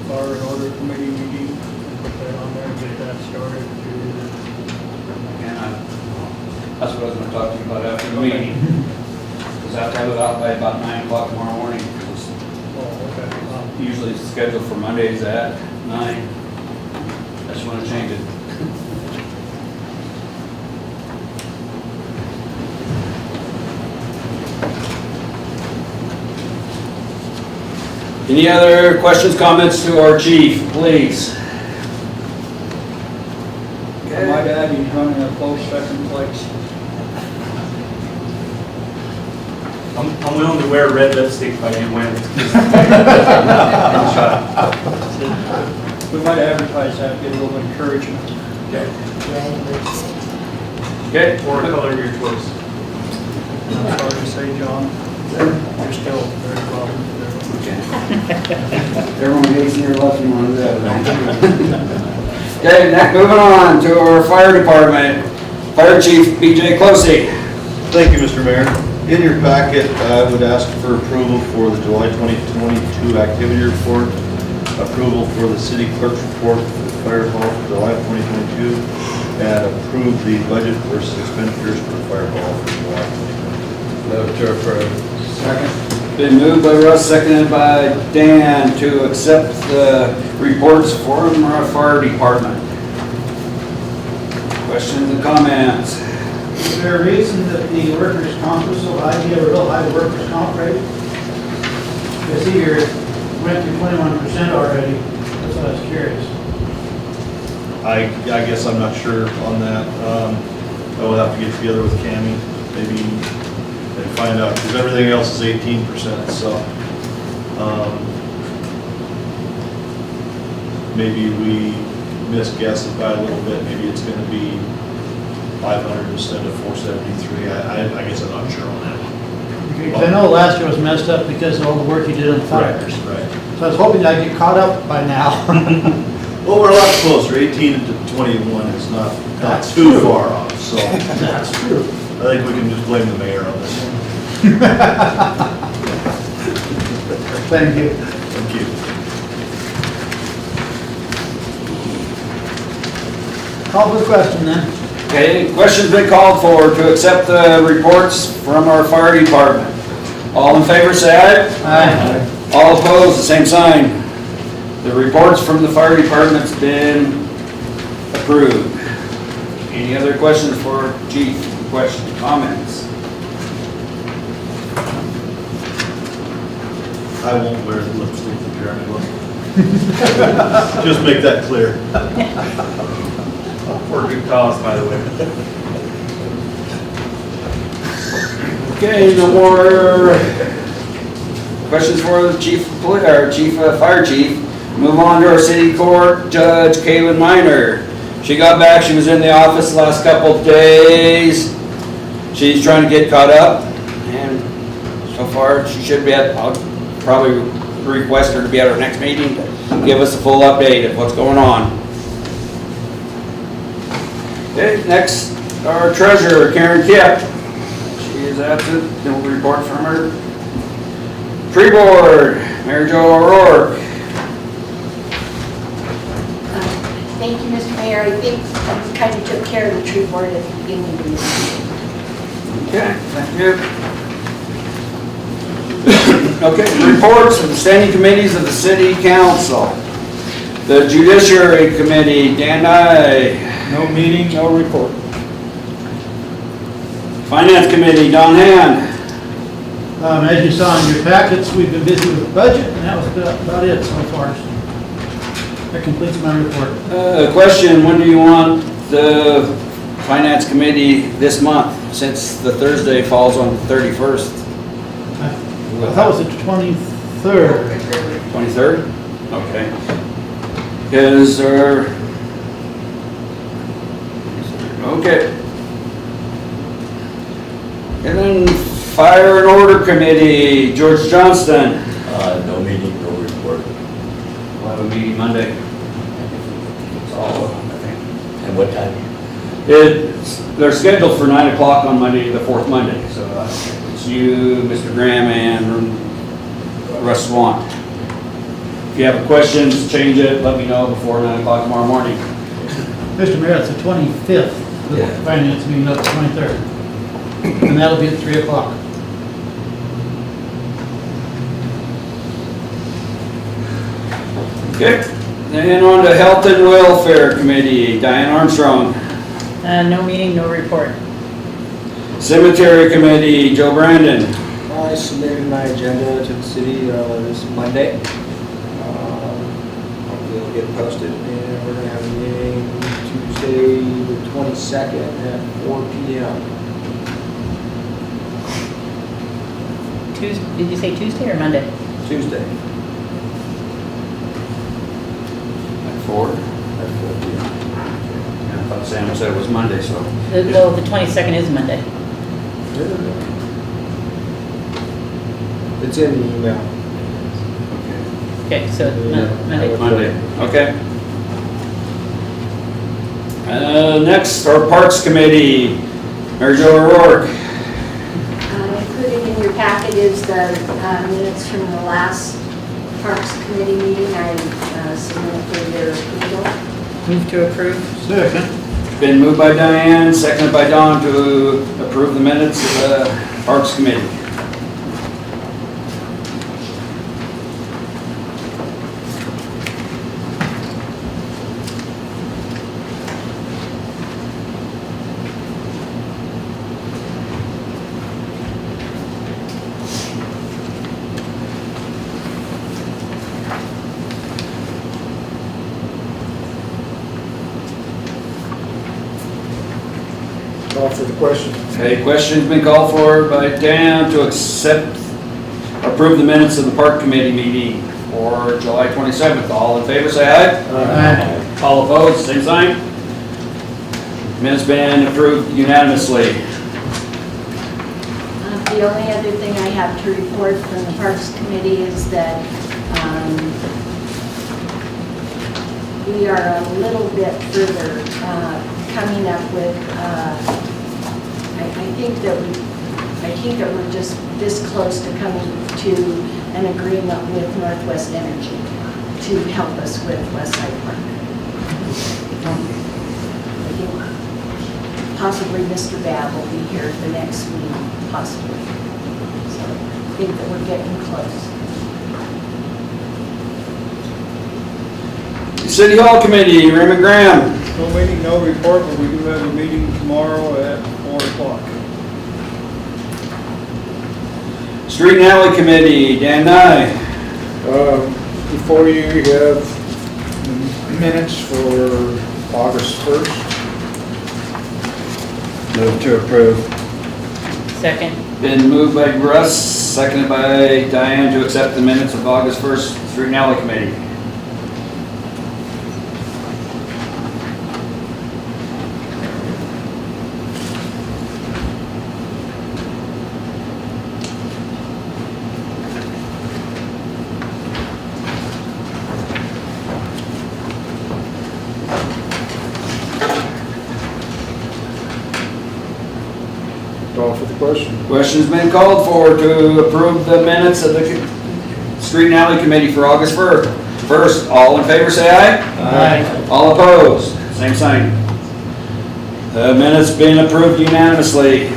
fire and order committee meeting and put that on there and get that started to? That's what I was gonna talk to you about after the meeting. Because I have to have it out by about 9 o'clock tomorrow morning. It's Oh, okay. usually scheduled for Mondays at 9. I just wanna change it. Any other questions, comments to our chief, please? My dad, he's running a close second place. I'm willing to wear red lipstick by you win. We might advertise that, get a little encouragement. Okay. Or a color of your choice. I'm sorry to say, John, you're still very welcome there. Everyone hates your left and one of the other. Okay, next, moving on to our fire department. Fire Chief BJ Closey. Thank you, Mr. Mayor. In your packet, I would ask for approval for the July 2022 activity report, approval for the city clerk's report for the fire hall for July 2022, and approve the budget versus expenditures for the fire hall for July 2022. Move to approve. Second. Been moved by Russ, seconded by Dan to accept the reports from our fire department. Questions and comments? Is there a reason that the workers' comp was so high? Do you have a real high workers' comp rate? I see you went to 21% already. That's why I was curious. I guess I'm not sure on that. I will have to get together with Cammie, maybe, and find out, because everything else is 18%, so. Maybe we misguessed it by a little bit, maybe it's gonna be 500 instead of 473. I guess I'm not sure on that. Because I know last year was messed up because of all the work you did on fires. Right. So I was hoping I'd get caught up by now. Well, we're a lot closer, 18 to 21 is not That's too true. far off, so. That's true. I think we can just blame the mayor on this one. Thank you. Thank you. Call for the question then. Okay, questions been called for to accept the reports from our fire department. All in favor, say aye. Aye. All opposed, the same sign. The reports from the fire department's been approved. Any other questions for chief? Questions, comments? I won't wear the lipstick if you're anyone. Just make that clear. For a good cause, by the way. Okay, no more questions for the chief, or chief, fire chief. Move on to our city court judge, Kaylin Minor. She got back, she was in the office the last couple of days. She's trying to get caught up, and so far she should be at, I'll probably request her to be at our next meeting to give us a full update of what's going on. Okay, next, our treasurer, Karen Kipp. She is absent, no report from her. Tree board, Mary Jo O'Rourke. Thank you, Mr. Mayor. I think I kind of took care of the tree board at the beginning of the meeting. Okay, thank you. Okay, reports of the standing committees of the city council. The judiciary committee, Dan Nye. No meeting, no report. Finance committee, Don Hand. As you saw in your packets, we've been busy with the budget, and that was about it so far. That completes my report. Question, when do you want the finance committee this month, since the Thursday falls on the 31st? I thought it was the 23rd. 23rd? Okay. Is there... Okay. And then fire and order committee, George Johnston. No meeting, no report. We'll have a meeting Monday. That's all, I think. And what time? They're scheduled for 9 o'clock on Monday, the fourth Monday. So it's you, Mr. Graham, and Russ Swan. If you have questions, change it, let me know before 9 o'clock tomorrow morning. Mr. Mayor, it's the 25th, the Yeah. finance meeting, not the 23rd. and that'll be at 3 o'clock. Okay, then on to Health and Welfare Committee, Diane Armstrong. No meeting, no report. Cemetery Committee, Joe Brandon. I submitted my agenda to the city this Monday. Hopefully it'll get posted, and we're gonna have a meeting Tuesday, the 22nd at 4 p.m. Tuesday, did you say Tuesday or Monday? Tuesday At 4. at 4 p.m. I thought Sam said it was Monday, so. Well, the 22nd is Monday. It's in the email. Okay, so Yeah. Monday. Monday, okay. Next, our Parks Committee, Mary Jo O'Rourke. Included in your packet is the minutes from the last Parks Committee meeting. I submitted for your approval. Move to approve. Second. Been moved by Diane, seconded by Don to approve the minutes of the Parks Committee. Call for the question. Okay, question's been called for by Dan to approve the minutes of the Park Committee meeting for July 27th. All in favor, say aye. Aye. All opposed, same sign. Minutes been approved unanimously. The only other thing I have to report from the Parks Committee is that we are a little bit further coming up with, I think that we're just this close to coming to an agreement with Northwest Energy to help us with West Side Park. I think possibly Mr. Babb will be here the next meeting, possibly. So I think that we're getting close. City Hall Committee, Raymond Graham. No meeting, no report, but we do have a meeting tomorrow at 4 o'clock. Street and Alley Committee, Dan Nye. Before you have minutes for August 1st. Move to approve. Second. Been moved by Russ, seconded by Diane to accept the minutes of August 1st, Street and Alley Committee. Call for the question. Question's been called for to approve the minutes of the Street and Alley Committee for August 1st. First, all in favor say aye. Aye. All opposed, same sign. The minutes been approved unanimously.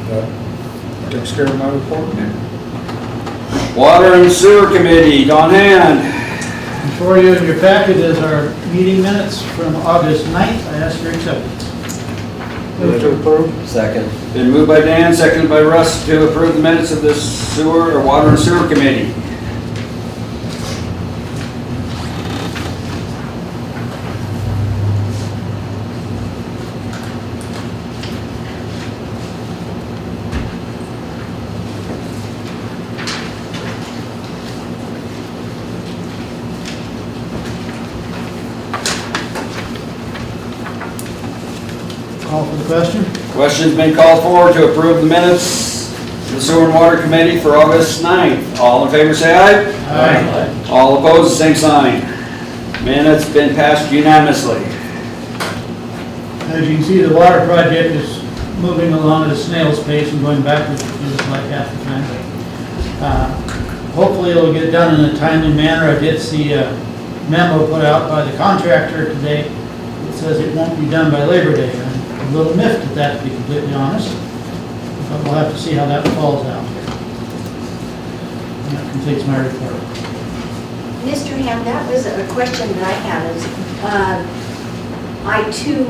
That takes care of my report. Water and Sewer Committee, Don Hand. Before you in your packet is our meeting minutes from August 9th. I ask your acceptance. Move to approve. Second. Been moved by Dan, seconded by Russ to approve the minutes of the Sewer or Water and Sewer Committee. Call for the question. Question's been called for to approve the minutes of the Sewer and Water Committee for August 9th. All in favor say aye. Aye. All opposed, same sign. Minutes been passed unanimously. As you can see, the water project is moving along at a snail's pace and going backwards, it feels like half the time. Hopefully it'll get done in a timely manner. I did see a memo put out by the contractor today that says it won't be done by Labor Day. I'm a little miffed at that, to be completely honest. But we'll have to see how that falls out. And that completes my report. Mr. Ham, that was a question that I had is, I too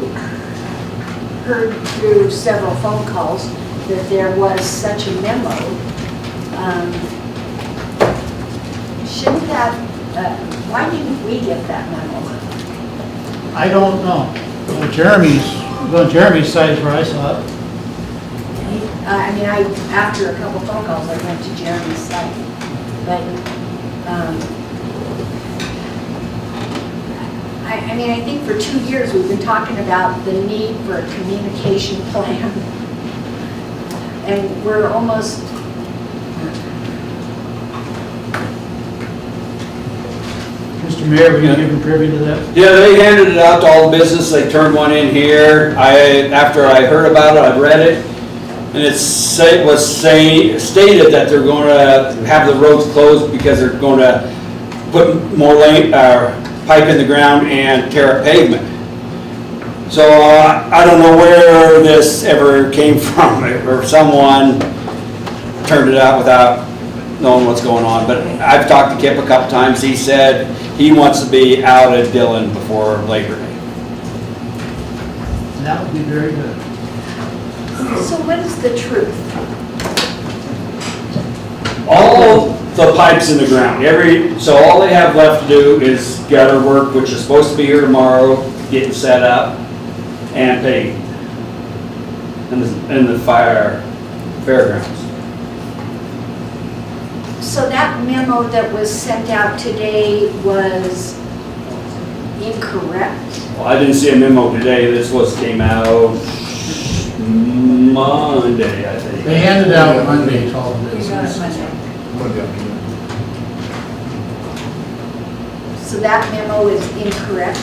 heard through several phone calls that there was such a memo. Shouldn't that, why didn't we get that memo? I don't know. On Jeremy's side is where I saw it. I mean, after a couple phone calls, I went to Jeremy's site, but, I mean, I think for 2 years, we've been talking about the need for a communication plan. And we're almost, Mr. Mayor, were you given privy to that? Yeah, they handed it out to all the business, they turned one in here. After I heard about it, I read it, and it stated that they're going to have the roads closed because they're going to put more pipe in the ground and tear up pavement. So I don't know where this ever came from, or someone turned it out without knowing what's going on. But I've talked to Kip a couple times. He said he wants to be out at Dillon before Labor Day. That would be very good. so what is the truth? All the pipes in the ground, so all they have left to do is gutter work, which is supposed to be here tomorrow, getting set up, and paving. In the fairgrounds. So that memo that was sent out today was incorrect? Well, I didn't see a memo today, this came out Monday, I think. They handed out Monday to all the We got it business. Monday. So that memo is incorrect?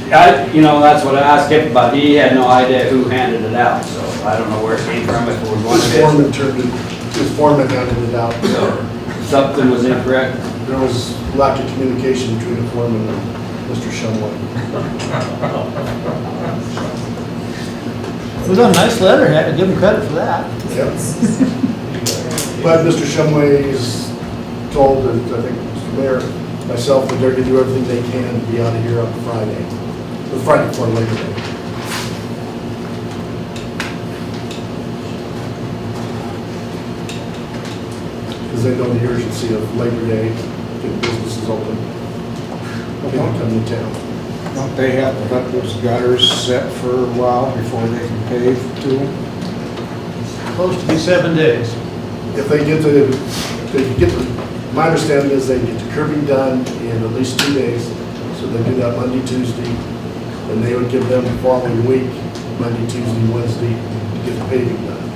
That's what I asked Kip about, he had no idea who handed it out, so I don't know where it came from, if it was one of His foreman handed it out. something was incorrect. There was lack of communication between the foreman and Mr. Shumway. It was a nice letter, I had to give him credit for that. Yep. But Mr. Shumway is told, and I think Mr. Mayor, myself, that they're going to do everything they can to be out of here on Friday. The Friday before Labor Day. Because they know the urgency of Labor Day, getting businesses open, people coming to town. Don't they have to let those gutters set for a while before they can pave too? Supposed to be 7 days. If they get my understanding is they get the curbing done in at least 2 days, so they do that Monday, Tuesday, and they would give them the following week, Monday, Tuesday, Wednesday, to get the paving done.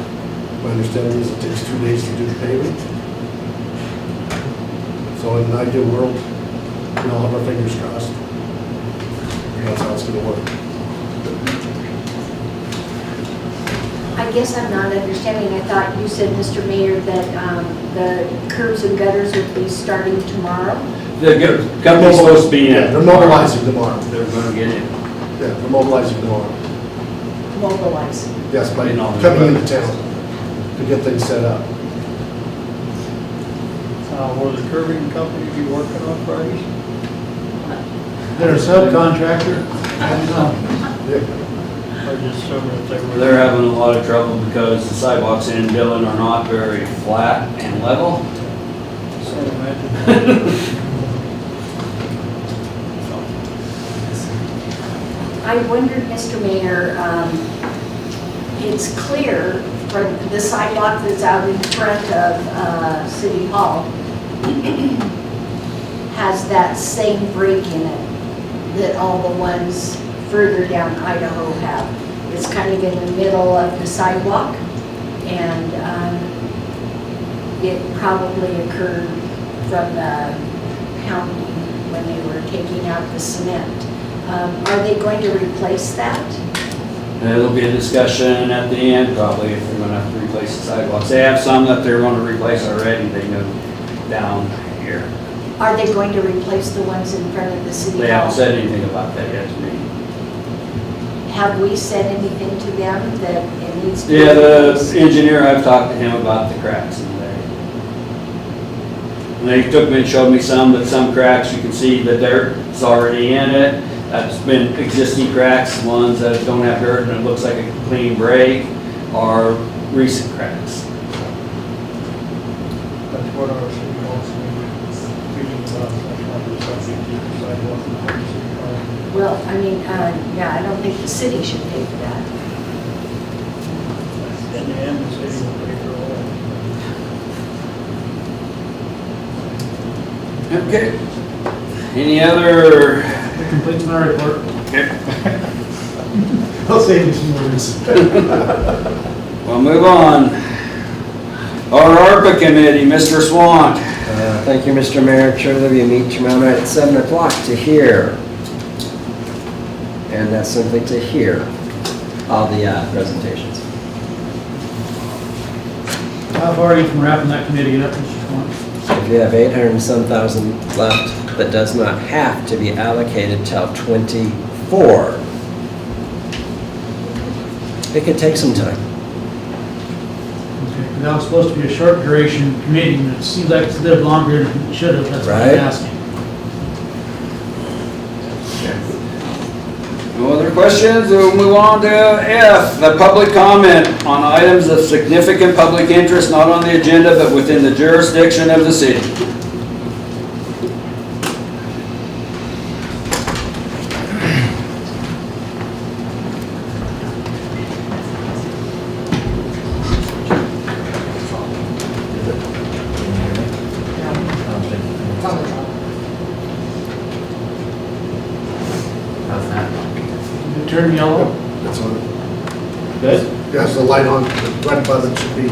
My understanding is it takes 2 days to do the paving. So in an ideal world, we all have our fingers crossed. And that's how it's gonna work. I guess I'm not understanding. I thought you said, Mr. Mayor, that the curbs and gutters would be starting tomorrow? The company's supposed to be in. Yeah, they're mobilizing tomorrow. They're gonna get in. Yeah, they're mobilizing tomorrow. Mobilizing. Yes, by You know, coming into town to get things set up. Will the curbing company be working on Fridays? They're a subcontractor. I don't know. Yeah. Or just some if they were? They're having a lot of trouble because the sidewalks in Dillon are not very flat and level. So imagine. I wondered, Mr. Mayor, it's clear from the sidewalk that's out in front of City Hall has that same break in it that all the ones further down Idaho have. It's kind of in the middle of the sidewalk, and it probably occurred from the pounding when they were taking out the cement. Are they going to replace that? There'll be a discussion at the end probably if they're gonna have to replace the sidewalks. They have some that they're gonna replace already, they go down here. Are they going to replace the ones in front of the city hall? They haven't said anything about that yet to me. Have we said anything to them that it needs to be? Yeah, the engineer, I've talked to him about the cracks in there. And they took me and showed me some cracks, you can see the dirt is already in it. That's been existing cracks, ones that don't have dirt and it looks like a clean break, are recent cracks. That's what our city council meeting about, that's not the subject to the sidewalk in the city hall. Well, I mean, yeah, I don't think the city should pay for that. In the end, the city will pay for all that. Okay. Any other? That completes my report. Okay. I'll save you some words. We'll move on. Our ARPA committee, Mr. Swan. Thank you, Mr. Mayor. Chairman, we meet tomorrow night at 7 o'clock to hear. And that's simply to hear all the presentations. How far are you from wrapping that committee up, Mr. Swan? If you have 800 and some thousand left that does not have to be allocated till 24, it could take some time. Okay, that was supposed to be a short duration meeting, and it seems like it's lived longer than it should have, that's what I'm Right. asking. No other questions? We'll move on to F, the public comment on items of significant public interest not on the agenda but within the jurisdiction of the city. How's that? Did it turn yellow? That's on. Good? There's the light on, right above it should be.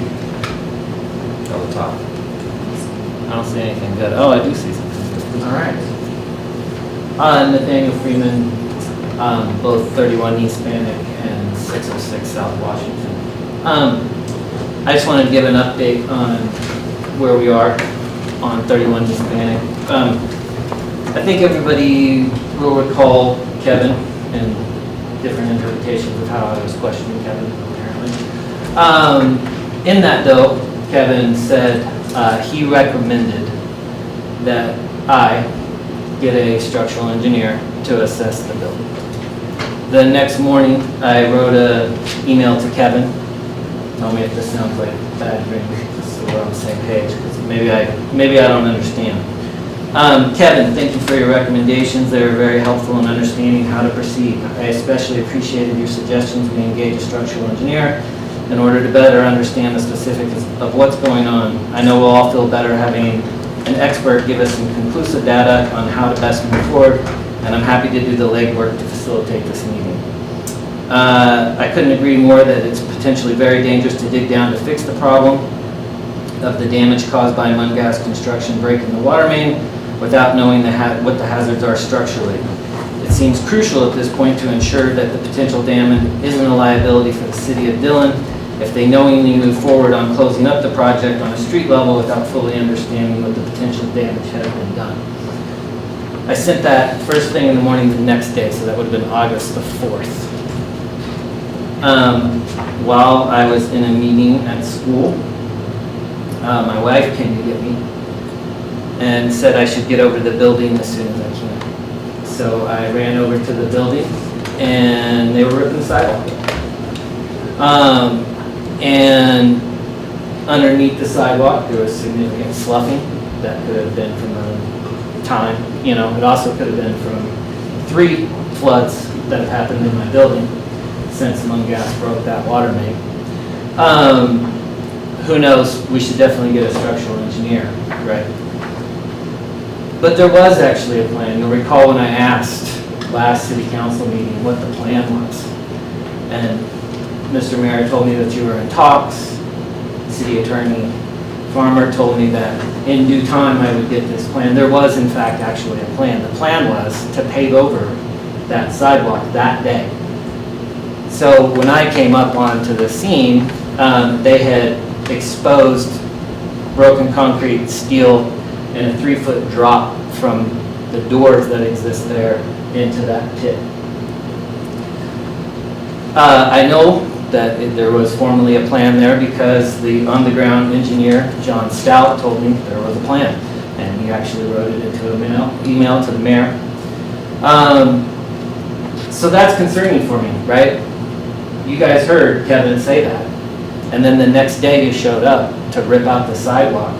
On the top. I don't see anything good. Oh, I do see something. All right. Nathaniel Freeman, both 31 East Bannock and 606 South Washington. I just wanted to give an update on where we are on 31 East Bannock. I think everybody will recall Kevin and different interpretations of how I was questioning Kevin, apparently. In that though, Kevin said he recommended that I get a structural engineer to assess the building. The next morning, I wrote an email to Kevin. Tell me if this sounds like bad dreams, so we're on the same page, because maybe I don't understand. Kevin, thank you for your recommendations. They were very helpful in understanding how to proceed. I especially appreciated your suggestions we engage a structural engineer in order to better understand the specifics of what's going on. I know we'll all feel better having an expert give us some conclusive data on how to best move forward, and I'm happy to do the legwork to facilitate this meeting. I couldn't agree more that it's potentially very dangerous to dig down to fix the problem of the damage caused by Mungas construction breaking the water main without knowing what the hazards are structurally. It seems crucial at this point to ensure that the potential damage isn't a liability for the city of Dillon if they knowingly move forward on closing up the project on a street level without fully understanding what the potential damage has been done. I sent that first thing in the morning the next day, so that would have been August the 4th. While I was in a meeting at school, my wife came to get me and said I should get over to the building as soon as I can. So I ran over to the building and they were ripping the sidewalk. And underneath the sidewalk there was significant sloughing that could have been from the time, it also could have been from 3 floods that have happened in my building since Mungas broke that water main. Who knows, we should definitely get a structural engineer, right? But there was actually a plan. You'll recall when I asked last city council meeting what the plan was. And Mr. Mayor told me that you were in talks. City Attorney Farmer told me that in due time I would get this plan. There was in fact actually a plan. The plan was to pave over that sidewalk that day. So when I came up onto the scene, they had exposed broken concrete, steel, and a 3-foot drop from the doors that exist there into that pit. I know that there was formerly a plan there because the on-the-ground engineer, John Stout, told me there was a plan. And he actually wrote it into an email to the mayor. So that's concerning for me, right? You guys heard Kevin say that. And then the next day you showed up to rip out the sidewalk.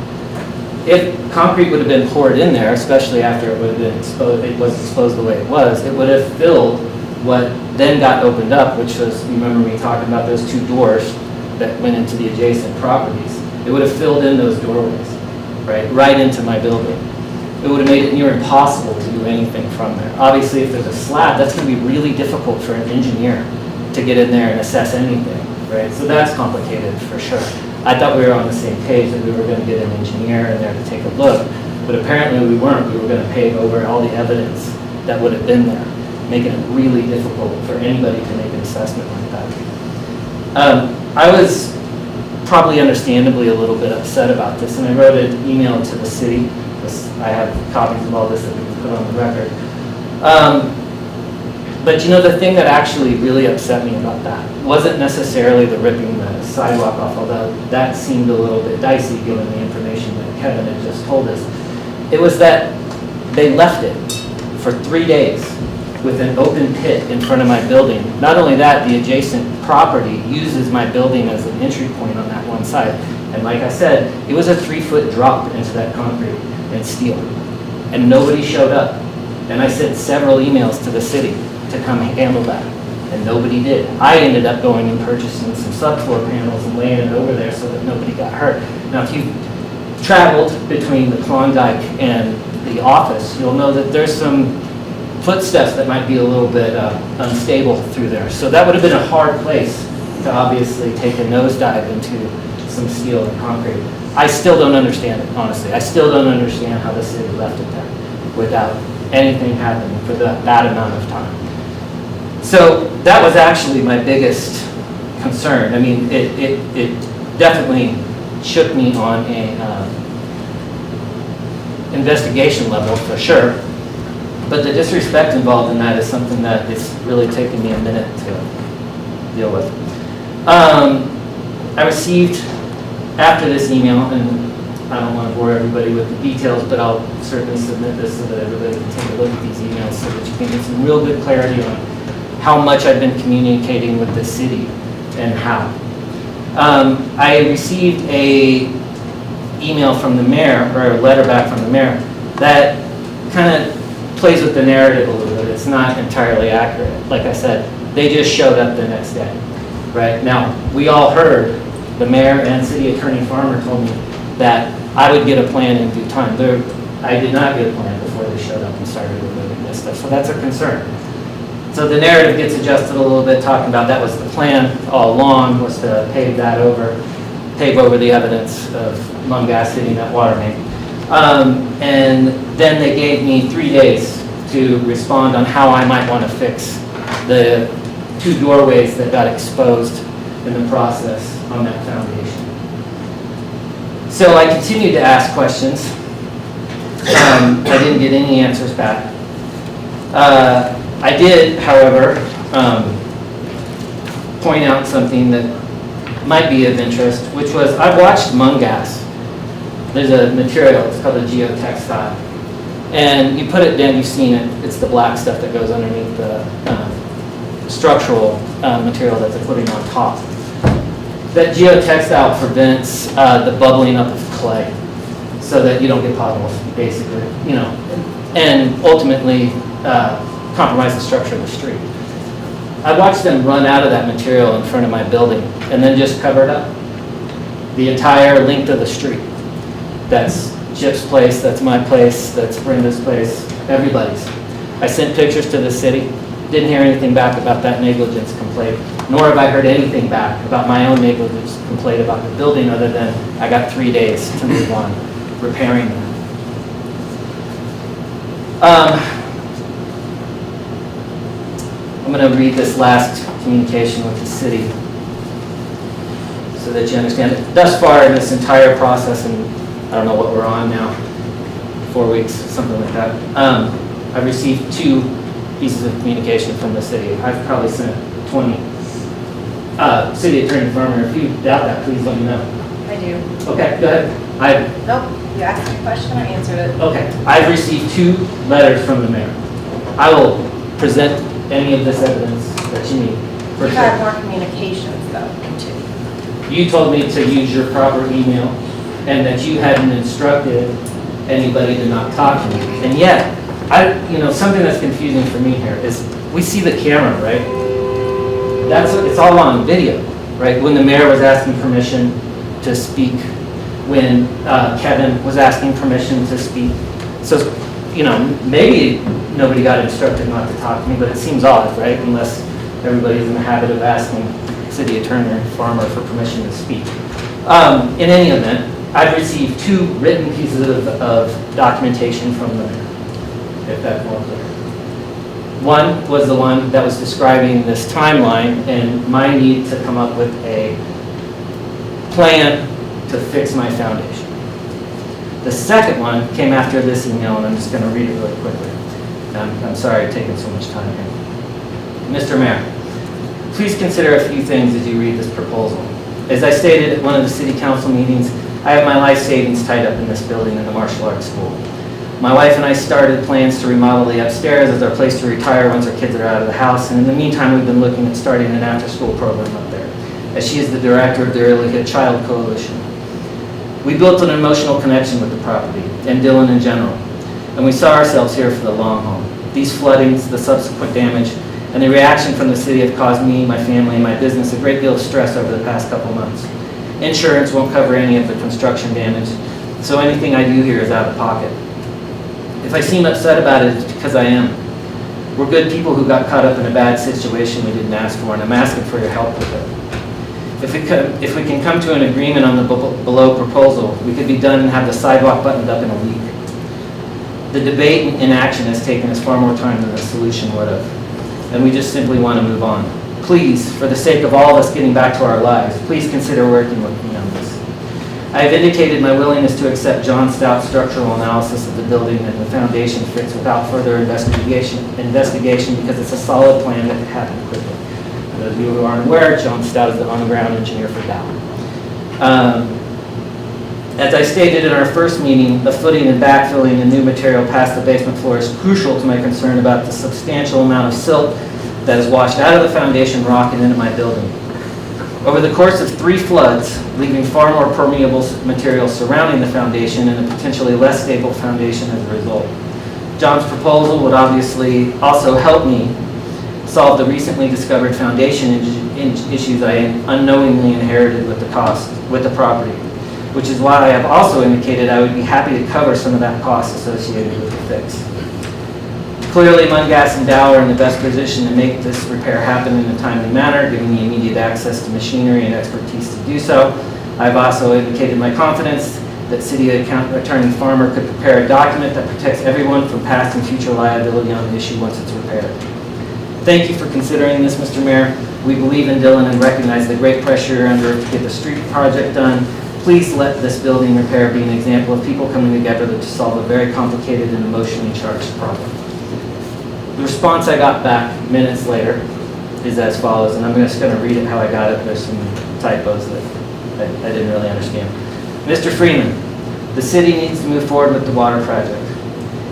If concrete would have been poured in there, especially after it would have been exposed, it was exposed the way it was, it would have filled what then got opened up, which was, you remember me talking about those two doors that went into the adjacent properties. It would have filled in those doorways, right into my building. It would have made it near impossible to do anything from there. Obviously, if there's a slab, that's going to be really difficult for an engineer to get in there and assess anything, right? So that's complicated for sure. I thought we were on the same page that we were going to get an engineer in there to take a look, but apparently we weren't. We were going to pave over all the evidence that would have been there, making it really difficult for anybody to make an assessment like that. I was probably understandably a little bit upset about this, and I wrote an email to the city. I have copies of all this that we can put on the record. But you know, the thing that actually really upset me about that wasn't necessarily the ripping the sidewalk off, although that seemed a little bit dicey given the information that Kevin had just told us. It was that they left it for 3 days with an open pit in front of my building. Not only that, the adjacent property uses my building as an entry point on that one side. And like I said, it was a 3-foot drop into that concrete and steel. And nobody showed up. And I sent several emails to the city to come handle that. And nobody did. I ended up going and purchasing some subfloor panels and laying it over there so that nobody got hurt. Now, if you've traveled between the Klondike and the office, you'll know that there's some footsteps that might be a little bit unstable through there. So that would have been a hard place to obviously take a nosedive into some steel and concrete. I still don't understand it, honestly. I still don't understand how the city left it there without anything happening for that amount of time. So that was actually my biggest concern. I mean, it definitely shook me on a investigation level for sure. But the disrespect involved in that is something that it's really taken me a minute to deal with. I received, after this email, and I don't want to bore everybody with the details, but I'll certainly submit this so that everybody can take a look at these emails so that you can get some real good clarity on how much I've been communicating with the city and how. I received a email from the mayor, or a letter back from the mayor, that kind of plays with the narrative a little bit. It's not entirely accurate. Like I said, they just showed up the next day, right? Now, we all heard, the mayor and city attorney Farmer told me that I would get a plan in due time. I did not get a plan before they showed up and started removing this stuff, so that's a concern. So the narrative gets adjusted a little bit, talking about that was the plan all along, was to pave over the evidence of Mungas hitting that water main. And then they gave me 3 days to respond on how I might want to fix the 2 doorways that got exposed in the process on that foundation. So I continued to ask questions. I didn't get any answers back. I did, however, point out something that might be of interest, which was I watched Mungas. There's a material, it's called a geotextile. And you put it down, you've seen it, it's the black stuff that goes underneath the structural material that they're putting on top. That geotextile prevents the bubbling up of clay so that you don't get potholes, basically, you know, and ultimately compromise the structure of the street. I watched them run out of that material in front of my building and then just cover it up. The entire length of the street. That's Chip's place, that's my place, that's Brenda's place, everybody's. I sent pictures to the city, didn't hear anything back about that negligence complaint, nor have I heard anything back about my own negligence complaint about the building, other than I got 3 days to move on repairing that. I'm going to read this last communication with the city so that you understand it. Thus far in this entire process, and I don't know what we're on now, 4 weeks, something like that, I've received 2 pieces of communication from the city. I've probably sent 20 City Attorney Farmer, if you doubt that, please let me know. I do. Okay, go ahead. Nope, you asked me a question, I answered it. Okay, I've received 2 letters from the mayor. I will present any of this evidence that you need. For We've sure. had more communications though, too. You told me to use your proper email and that you hadn't instructed anybody to not talk to me. And yet, something that's confusing for me here is we see the camera, right? It's all on video, right? When the mayor was asking permission to speak, when Kevin was asking permission to speak. So, maybe nobody got instructed not to talk to me, but it seems odd, right? Unless everybody's in the habit of asking City Attorney Farmer for permission to speak. In any event, I've received 2 written pieces of documentation from the mayor, if that's more clear. One was the one that was describing this timeline and my need to come up with a plan to fix my foundation. The second one came after this email, and I'm just going to read it really quickly. I'm sorry I've taken so much time here. Mr. Mayor, please consider a few things as you read this proposal. As I stated at one of the city council meetings, I have my life savings tied up in this building in the martial arts school. My wife and I started plans to remodel the upstairs as our place to retire once our kids are out of the house, and in the meantime we've been looking at starting an after-school program up there, as she is the director of the Early Hit Child Coalition. We built an emotional connection with the property, and Dillon in general, and we saw ourselves here for the long haul. These floodings, the subsequent damage, and the reaction from the city have caused me, my family, and my business a great deal of stress over the past couple months. Insurance won't cover any of the construction damage, so anything I do here is out of pocket. If I seem upset about it, it's because I am. We're good people who got caught up in a bad situation we didn't ask for, and I'm asking for your help with it. If we can come to an agreement on the below proposal, we could be done and have the sidewalk buttoned up in a week. The debate and action has taken us far more time than the solution would have, and we just simply want to move on. Please, for the sake of all of us getting back to our lives, please consider working with me on this. I have indicated my willingness to accept John Stout's structural analysis of the building and the foundation fix without further investigation because it's a solid plan that can happen quickly. For those of you who aren't aware, John Stout is the on-the-ground engineer for Dillon. As I stated in our first meeting, the footing and backfilling and new material past the basement floor is crucial to my concern about the substantial amount of silt that is washed out of the foundation rock and into my building. Over the course of 3 floods, leaving far more permeable material surrounding the foundation and a potentially less stable foundation as a result. John's proposal would obviously also help me solve the recently discovered foundation issues I unknowingly inherited with the property, which is why I have also indicated I would be happy to cover some of that cost associated with the fix. Clearly, Mungas and Dow are in the best position to make this repair happen in a timely manner, giving me immediate access to machinery and expertise to do so. I've also indicated my confidence that City Attorney Farmer could prepare a document that protects everyone from past and future liability on the issue once it's repaired. Thank you for considering this, Mr. Mayor. We believe in Dillon and recognize the great pressure you're under to get the street project done. Please let this building repair be an example of people coming together to solve a very complicated and emotionally charged problem. The response I got back minutes later is as follows, and I'm just going to read it how I got it. There's some typos that I didn't really understand. Mr. Freeman, the city needs to move forward with the water project.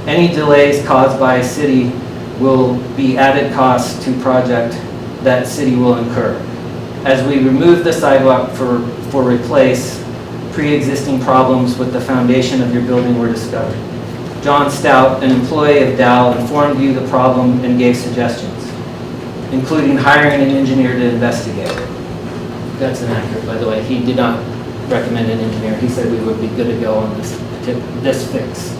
Any delays caused by city will be added costs to project that city will incur. As we remove the sidewalk for replace, pre-existing problems with the foundation of your building were discovered. John Stout, an employee of Dow, informed you the problem and gave suggestions, including hiring an engineer to investigate. That's inaccurate, by the way. He did not recommend an engineer. He said we would be good to go on this fix.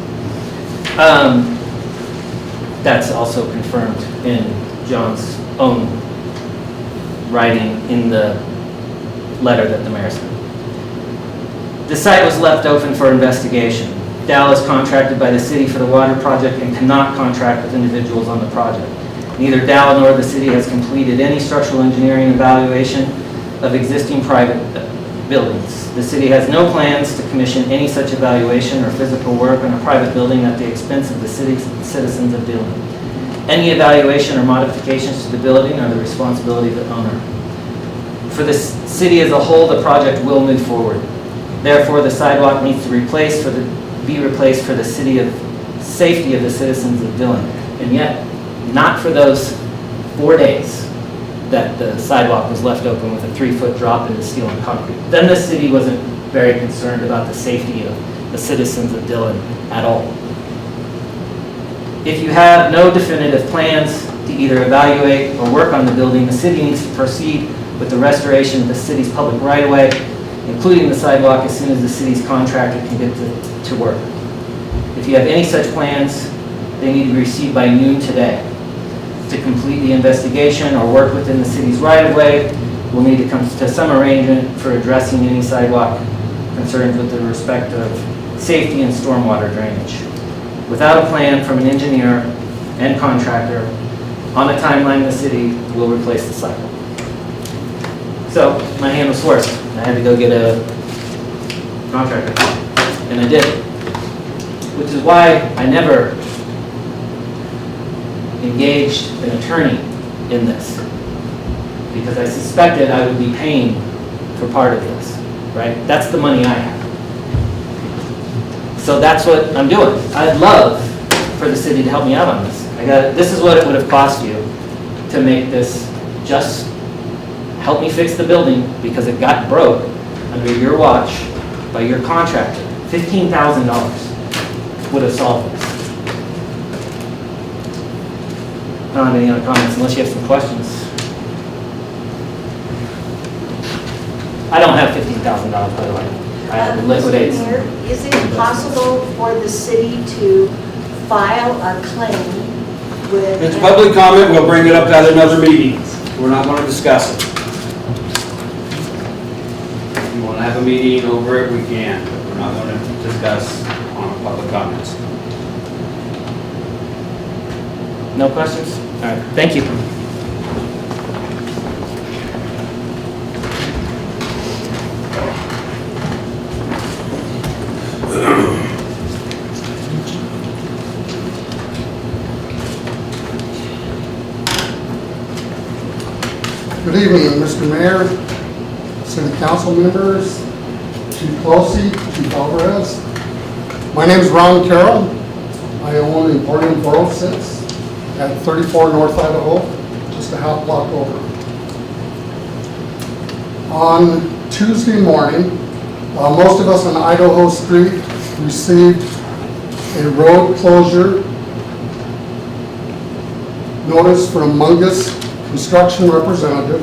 That's also confirmed in John's own writing in the letter that the mayor sent. The site was left open for investigation. Dow is contracted by the city for the water project and cannot contract with individuals on the project. Neither Dow nor the city has completed any structural engineering evaluation of existing private buildings. The city has no plans to commission any such evaluation or physical work on a private building at the expense of the city's citizens of Dillon. Any evaluation or modifications to the building are the responsibility of the owner. For the city as a whole, the project will move forward. Therefore, the sidewalk needs to be replaced for the safety of the citizens of Dillon. And yet, not for those 4 days that the sidewalk was left open with a 3-foot drop into steel and concrete. Then the city wasn't very concerned about the safety of the citizens of Dillon at all. If you have no definitive plans to either evaluate or work on the building, the city needs to proceed with the restoration of the city's public right-of-way, including the sidewalk, as soon as the city's contractor can get to work. If you have any such plans, they need to be received by noon today. To complete the investigation or work within the city's right-of-way, we'll need to come to some arrangement for addressing any sidewalk concerns with the respect of safety and stormwater drainage. Without a plan from an engineer and contractor, on a timeline, the city will replace the sidewalk. So my hand was forced. I had to go get a contractor, and I did. Which is why I never engaged an attorney in this, because I suspected I would be paying for part of this, right? That's the money I have. So that's what I'm doing. I'd love for the city to help me out on this. This is what it would have cost you to make this just help me fix the building because it got broke under your watch by your contractor. $15,000 would have solved this. I don't have any other comments unless you have some questions. I don't have $15,000, by the way. I have liquidates. Mr. Mayor, is it possible for the city to file a claim with? It's public comment, we'll bring it up at another meeting. We're not going to discuss it. If you want to have a meeting over it, we can, but we're not going to discuss on public comments. No questions? All right, thank you. Good evening, Mr. Mayor, City Council members, Chief Pelosi, Chief Alvarez. My name is Ron Carroll. I own Emporium 406 at 34 North Idaho, just a half block over. On Tuesday morning, most of us on Idaho Street received a road closure notice from Mungus construction representative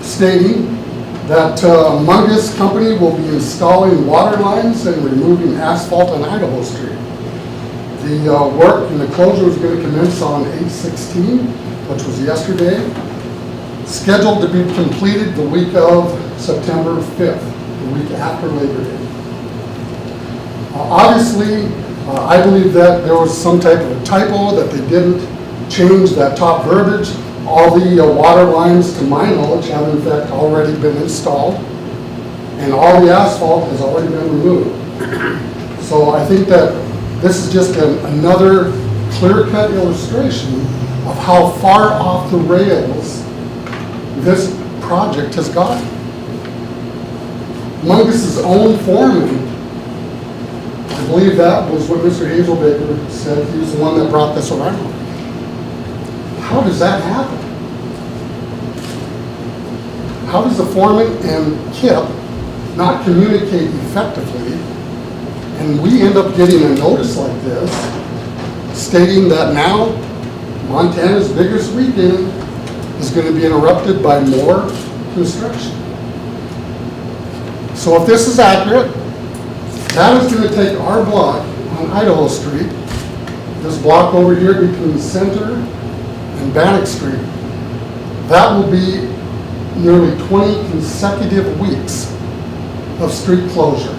stating that Mungus Company will be installing water lines and removing asphalt on Idaho Street. The work and the closure was going to commence on 8/16, which was yesterday, scheduled to be completed the week of September 5th, the week after Labor Day. Obviously, I believe that there was some type of a typo, that they didn't change that top verbiage. All the water lines, to my knowledge, have in fact already been installed, and all the asphalt has already been removed. So I think that this is just another clear-cut illustration of how far off the rails this project has gotten. Mungus's own foreman, I believe that was what Mr. Hazelbaker said, he was the one that brought this around. How does that happen? How does the foreman and KIP not communicate effectively, and we end up getting a notice like this stating that now Montana's biggest weekend is going to be interrupted by more construction? So if this is accurate, that is going to take our block on Idaho Street, this block over here between Center and Bannock Street, that will be nearly 20 consecutive weeks of street closure.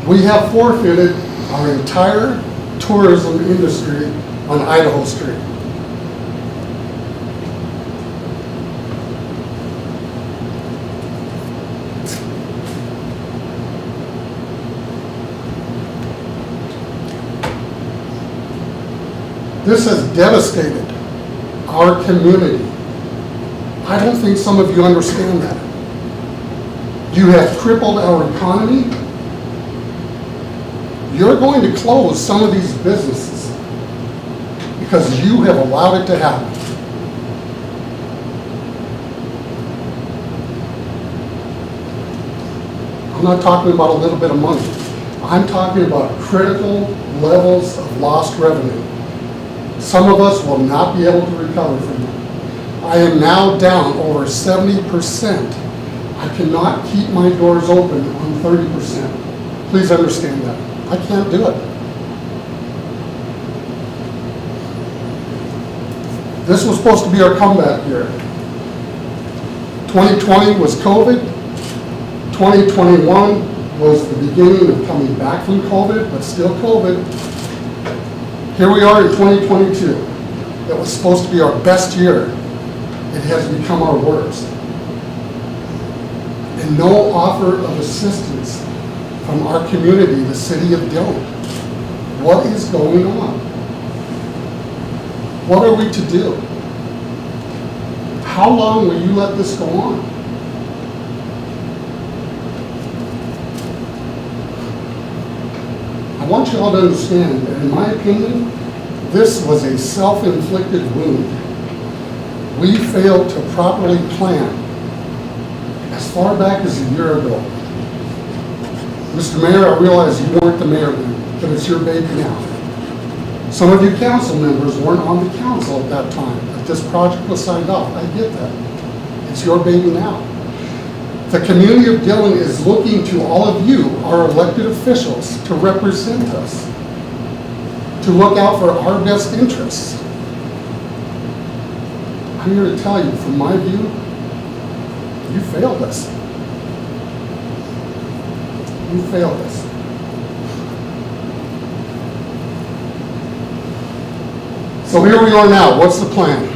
We have forfeited our entire tourism industry on Idaho Street. This has devastated our community. I don't think some of you understand that. You have crippled our economy. You're going to close some of these businesses because you have allowed it to happen. I'm not talking about a little bit of money. I'm talking about critical levels of lost revenue. Some of us will not be able to recover from it. I am now down over 70%. I cannot keep my doors open on 30%. Please understand that. I can't do it. This was supposed to be our comeback year. 2020 was COVID. 2021 was the beginning of coming back from COVID, but still COVID. Here we are in 2022. It was supposed to be our best year. It has become our worst. And no offer of assistance from our community, the city of Dillon. What is going on? What are we to do? How long will you let this go on? I want you all to understand that, in my opinion, this was a self-inflicted wound. We failed to properly plan as far back as a year ago. Mr. Mayor, I realize you weren't the mayor then, but it's your baby now. Some of you council members weren't on the council at that time, but this project was signed off. I get that. It's your baby now. The community of Dillon is looking to all of you, our elected officials, to represent us, to look out for our best interests. I'm here to tell you, from my view, you failed us. You failed us. So here we are now. What's the plan?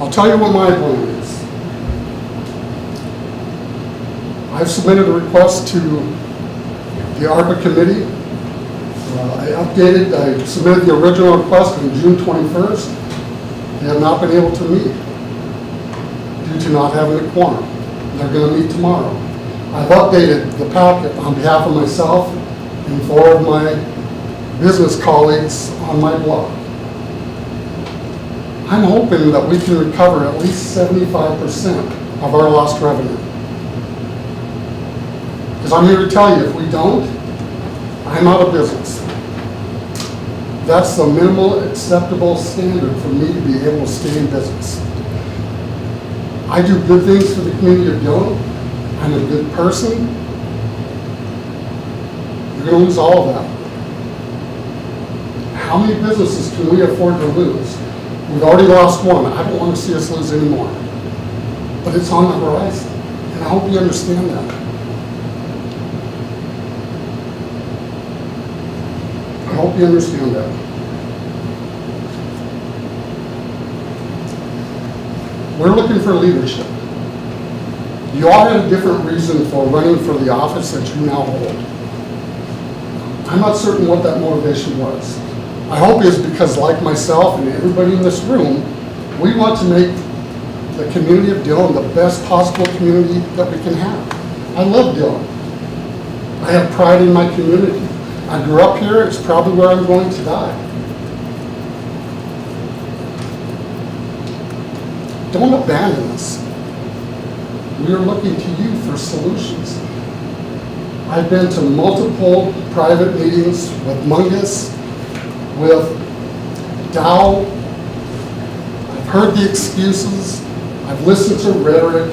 I'll tell you what my plan is. I've submitted a request to the ARPA committee. I submitted the original request on June 21st. They have not been able to meet due to not having a quorum. They're going to meet tomorrow. I've updated the packet on behalf of myself and 4 of my business colleagues on my blog. I'm hoping that we can recover at least 75% of our lost revenue. Because I'm here to tell you, if we don't, I'm out of business. That's the minimal acceptable standard for me to be able to stay in business. I do good things for the community of Dillon. I'm a good person. You're going to lose all of that. How many businesses can we afford to lose? We've already lost one. I don't want to see us lose any more. But it's on the horizon. And I hope you understand that. I hope you understand that. We're looking for leadership. You all had a different reason for running for the office that you now hold. I'm not certain what that motivation was. I hope it's because, like myself and everybody in this room, we want to make the community of Dillon the best possible community that we can have. I love Dillon. I have pride in my community. I grew up here. It's probably where I'm going to die. Don't abandon us. We are looking to you for solutions. I've been to multiple private meetings with Mungus, with Dow. I've heard the excuses. I've listened to rhetoric.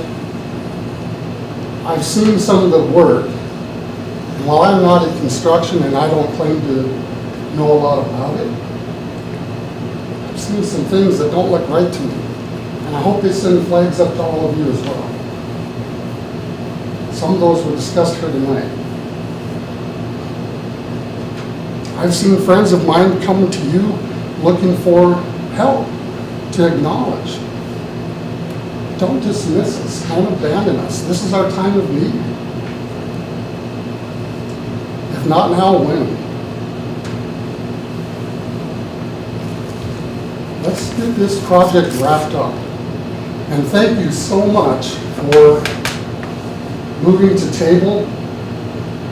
I've seen some of the work. And while I'm not in construction and I don't claim to know a lot about it, I've seen some things that don't look right to me. And I hope they send flags up to all of you as well. Some of those were discussed here tonight. I've seen friends of mine come to you looking for help, to acknowledge. Don't dismiss us. Don't abandon us. This is our time of need. If not now, when? let's get this project wrapped up. And thank you so much for moving to table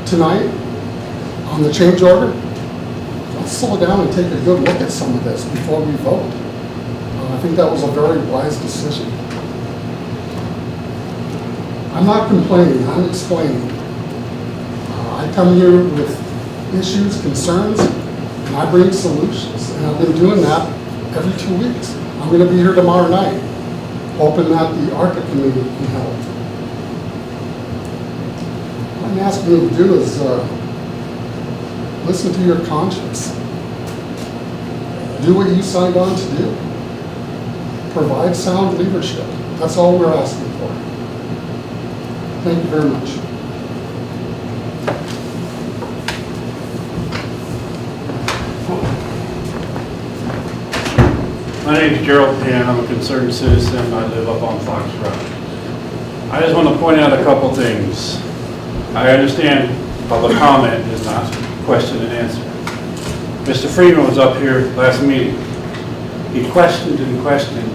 tonight on the change order. Let's slow down and take a good look at some of this before we vote. I think that was a very wise decision. I'm not complaining, I'm explaining. I come here with issues, concerns, and I bring solutions. And I've been doing that every 2 weeks. I'm going to be here tomorrow night, hoping that the ARPA committee can help. What I'm asking you to do is listen to your conscience. Do what you signed on to do. Provide sound leadership. That's all we're asking for. Thank you very much. My name is Gerald Pan. I'm a concerned citizen. I live up on Fox Road. I just want to point out a couple things. I understand public comment is not question and answer. Mr. Freeman was up here last meeting. He questioned and questioned.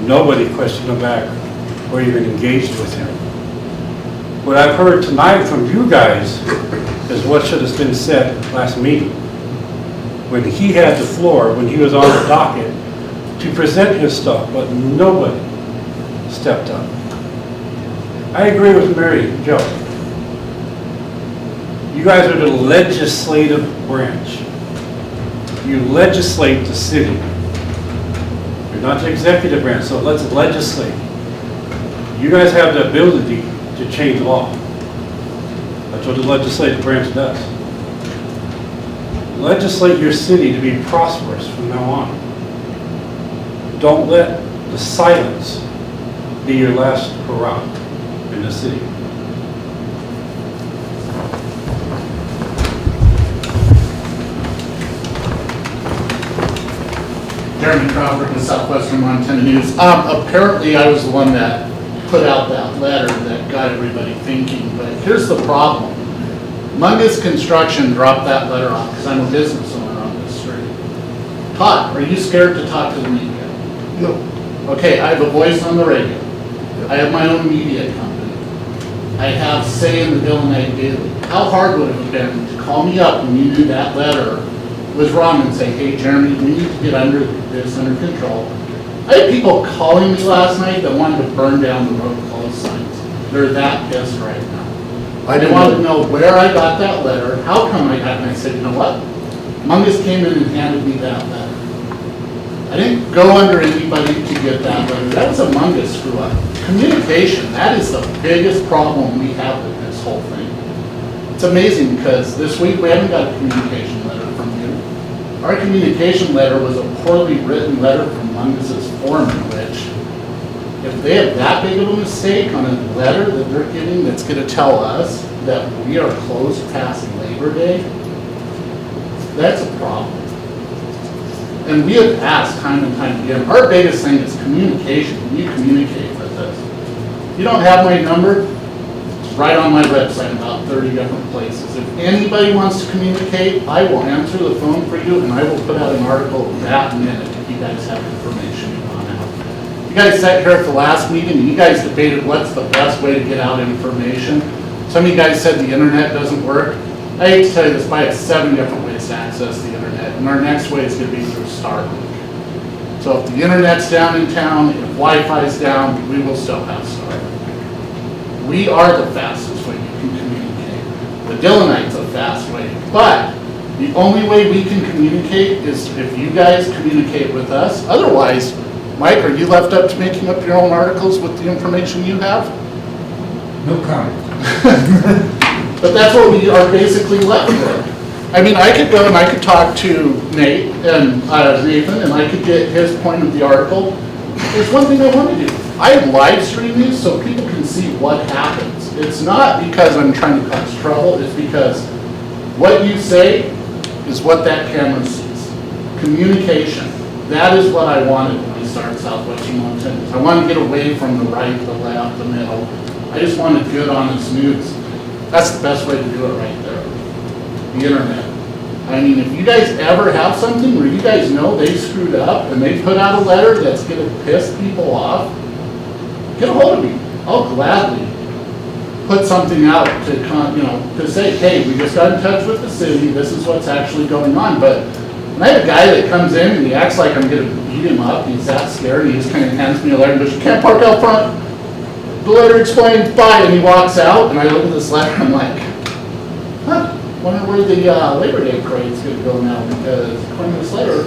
Nobody questioned him back or even engaged with him. What I've heard tonight from you guys is what should have been said last meeting. When he had the floor, when he was on the docket, to present his stuff, but nobody stepped up. I agree with Mary and Joe. You guys are the legislative branch. You legislate the city. You're not the executive branch, so let's legislate. You guys have the ability to change law. That's what the legislative branch does. Legislate your city to be prosperous from now on. Don't let the silence be your last hurrah in the city. Jeremy Crawford with Southwestern Montana News. Apparently I was the one that put out that letter that got everybody thinking, but here's the problem. Mungus Construction dropped that letter off because I'm a business owner on this street. Todd, are you scared to talk to the media? No. Okay, I have a voice on the radio. I have my own media company. I have say in the Dillon Daily. How hard would it have been to call me up when you knew that letter was wrong and say, hey, Jeremy, we need to get this under control. I had people calling me last night that wanted to burn down the road closed signs. They're that pissed right now. I wanted to know where I got that letter, how come I got it, and I said, you know what? Mungus came in and handed me that letter. I didn't go under anybody to get that letter. That was a Mungus screw up. Communication, that is the biggest problem we have with this whole thing. It's amazing because this week we haven't got a communication letter from you. Our communication letter was a poorly written letter from Mungus's foreman, which if they have that big of a mistake on a letter that they're giving that's going to tell us that we are closed past Labor Day, that's a problem. And we have asked time and time again, our biggest thing is communication. You communicate with us. You don't have my number? It's right on my website, about 30 different places. If anybody wants to communicate, I will answer the phone for you and I will put out an article that minute if you guys have information you want out. You guys sat here at the last meeting and you guys debated what's the best way to get out information. Some of you guys said the internet doesn't work. I hate to tell you this, but I have 7 different ways to access the internet, and our next way is going to be through Starlink. So if the internet's down in town, if Wi-Fi's down, we will still have Starlink. We are the fastest way you can communicate. The Dillonite's a fast way, but the only way we can communicate is if you guys communicate with us. Otherwise, Mike, are you left up to making up your own articles with the information you have? No comment. But that's what we are basically left with. I mean, I could go and I could talk to Nate and Nathan, and I could get his point of the article. There's one thing I want to do. I live stream these so people can see what happens. It's not because I'm trying to cause trouble. It's because what you say is what that camera sees. Communication. That is what I wanted when I started Southwestern Montana. I wanted to get away from the right, the left, the middle. I just wanted good, honest news. That's the best way to do it right there. The internet. I mean, if you guys ever have something where you guys know they screwed up and they put out a letter that's gonna piss people off, get a hold of me. I'll gladly put something out to, to say, hey, we just got in touch with the city, this is what's actually going on. But when I have a guy that comes in and he acts like I'm gonna beat him up, he's that scared, he just kind of hands me a letter and goes, you can't park out front. The letter explained, fine, and he walks out, and I look at this letter, I'm like, huh, wonder where the Labor Day parade's gonna go now, because according to this letter,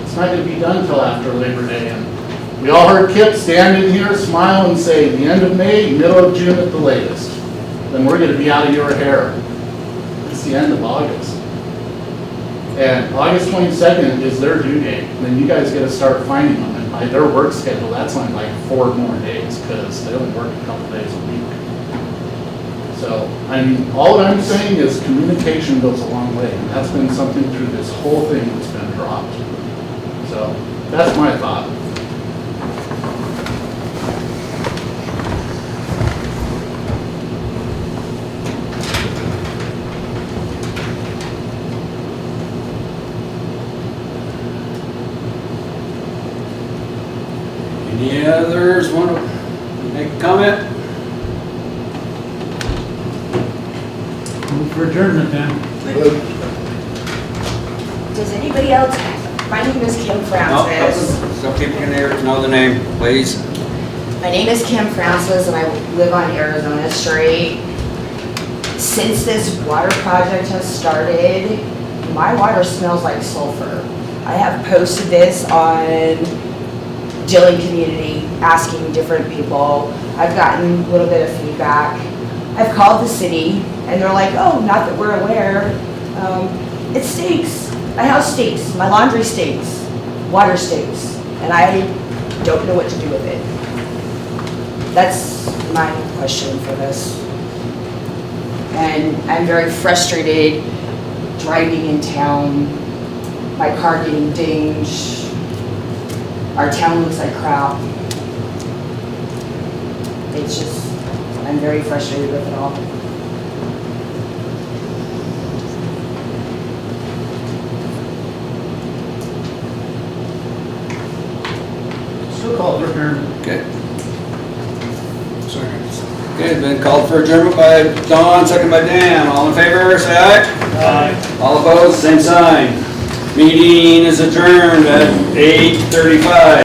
it's not gonna be done until after Labor Day. And we all heard Kip stand in here, smile, and say, the end of May, middle of June at the latest. Then we're gonna be out of your hair. It's the end of August. And August 22nd is their due date. And then you guys gotta start finding them. And by their work schedule, that's on like 4 more days, because they only work a couple days a week. So, I mean, all I'm saying is communication goes a long way. And that's been something through this whole thing that's been dropped. So, that's my thought. Any others want to make a comment? Move for adjournment then. Does anybody else, my name is Kim Francis. Some people can know the name, please. My name is Kim Francis and I live on Arizona Street. Since this water project has started, my water smells like sulfur. I have posted this on Dillon community, asking different people. I've gotten a little bit of feedback. I've called the city and they're like, oh, not that we're aware. It stinks. My house stinks. My laundry stinks. Water stinks. And I don't know what to do with it. That's my question for this. And I'm very frustrated driving in town, my car getting dinged. Our town looks like crap. It's just, I'm very frustrated with it all. Still call for adjournment. Okay. Second. Okay, been called for adjournment by Don, second by Dan. All in favor, say aye. Aye. All opposed, same sign. Meeting is adjourned at 8:35.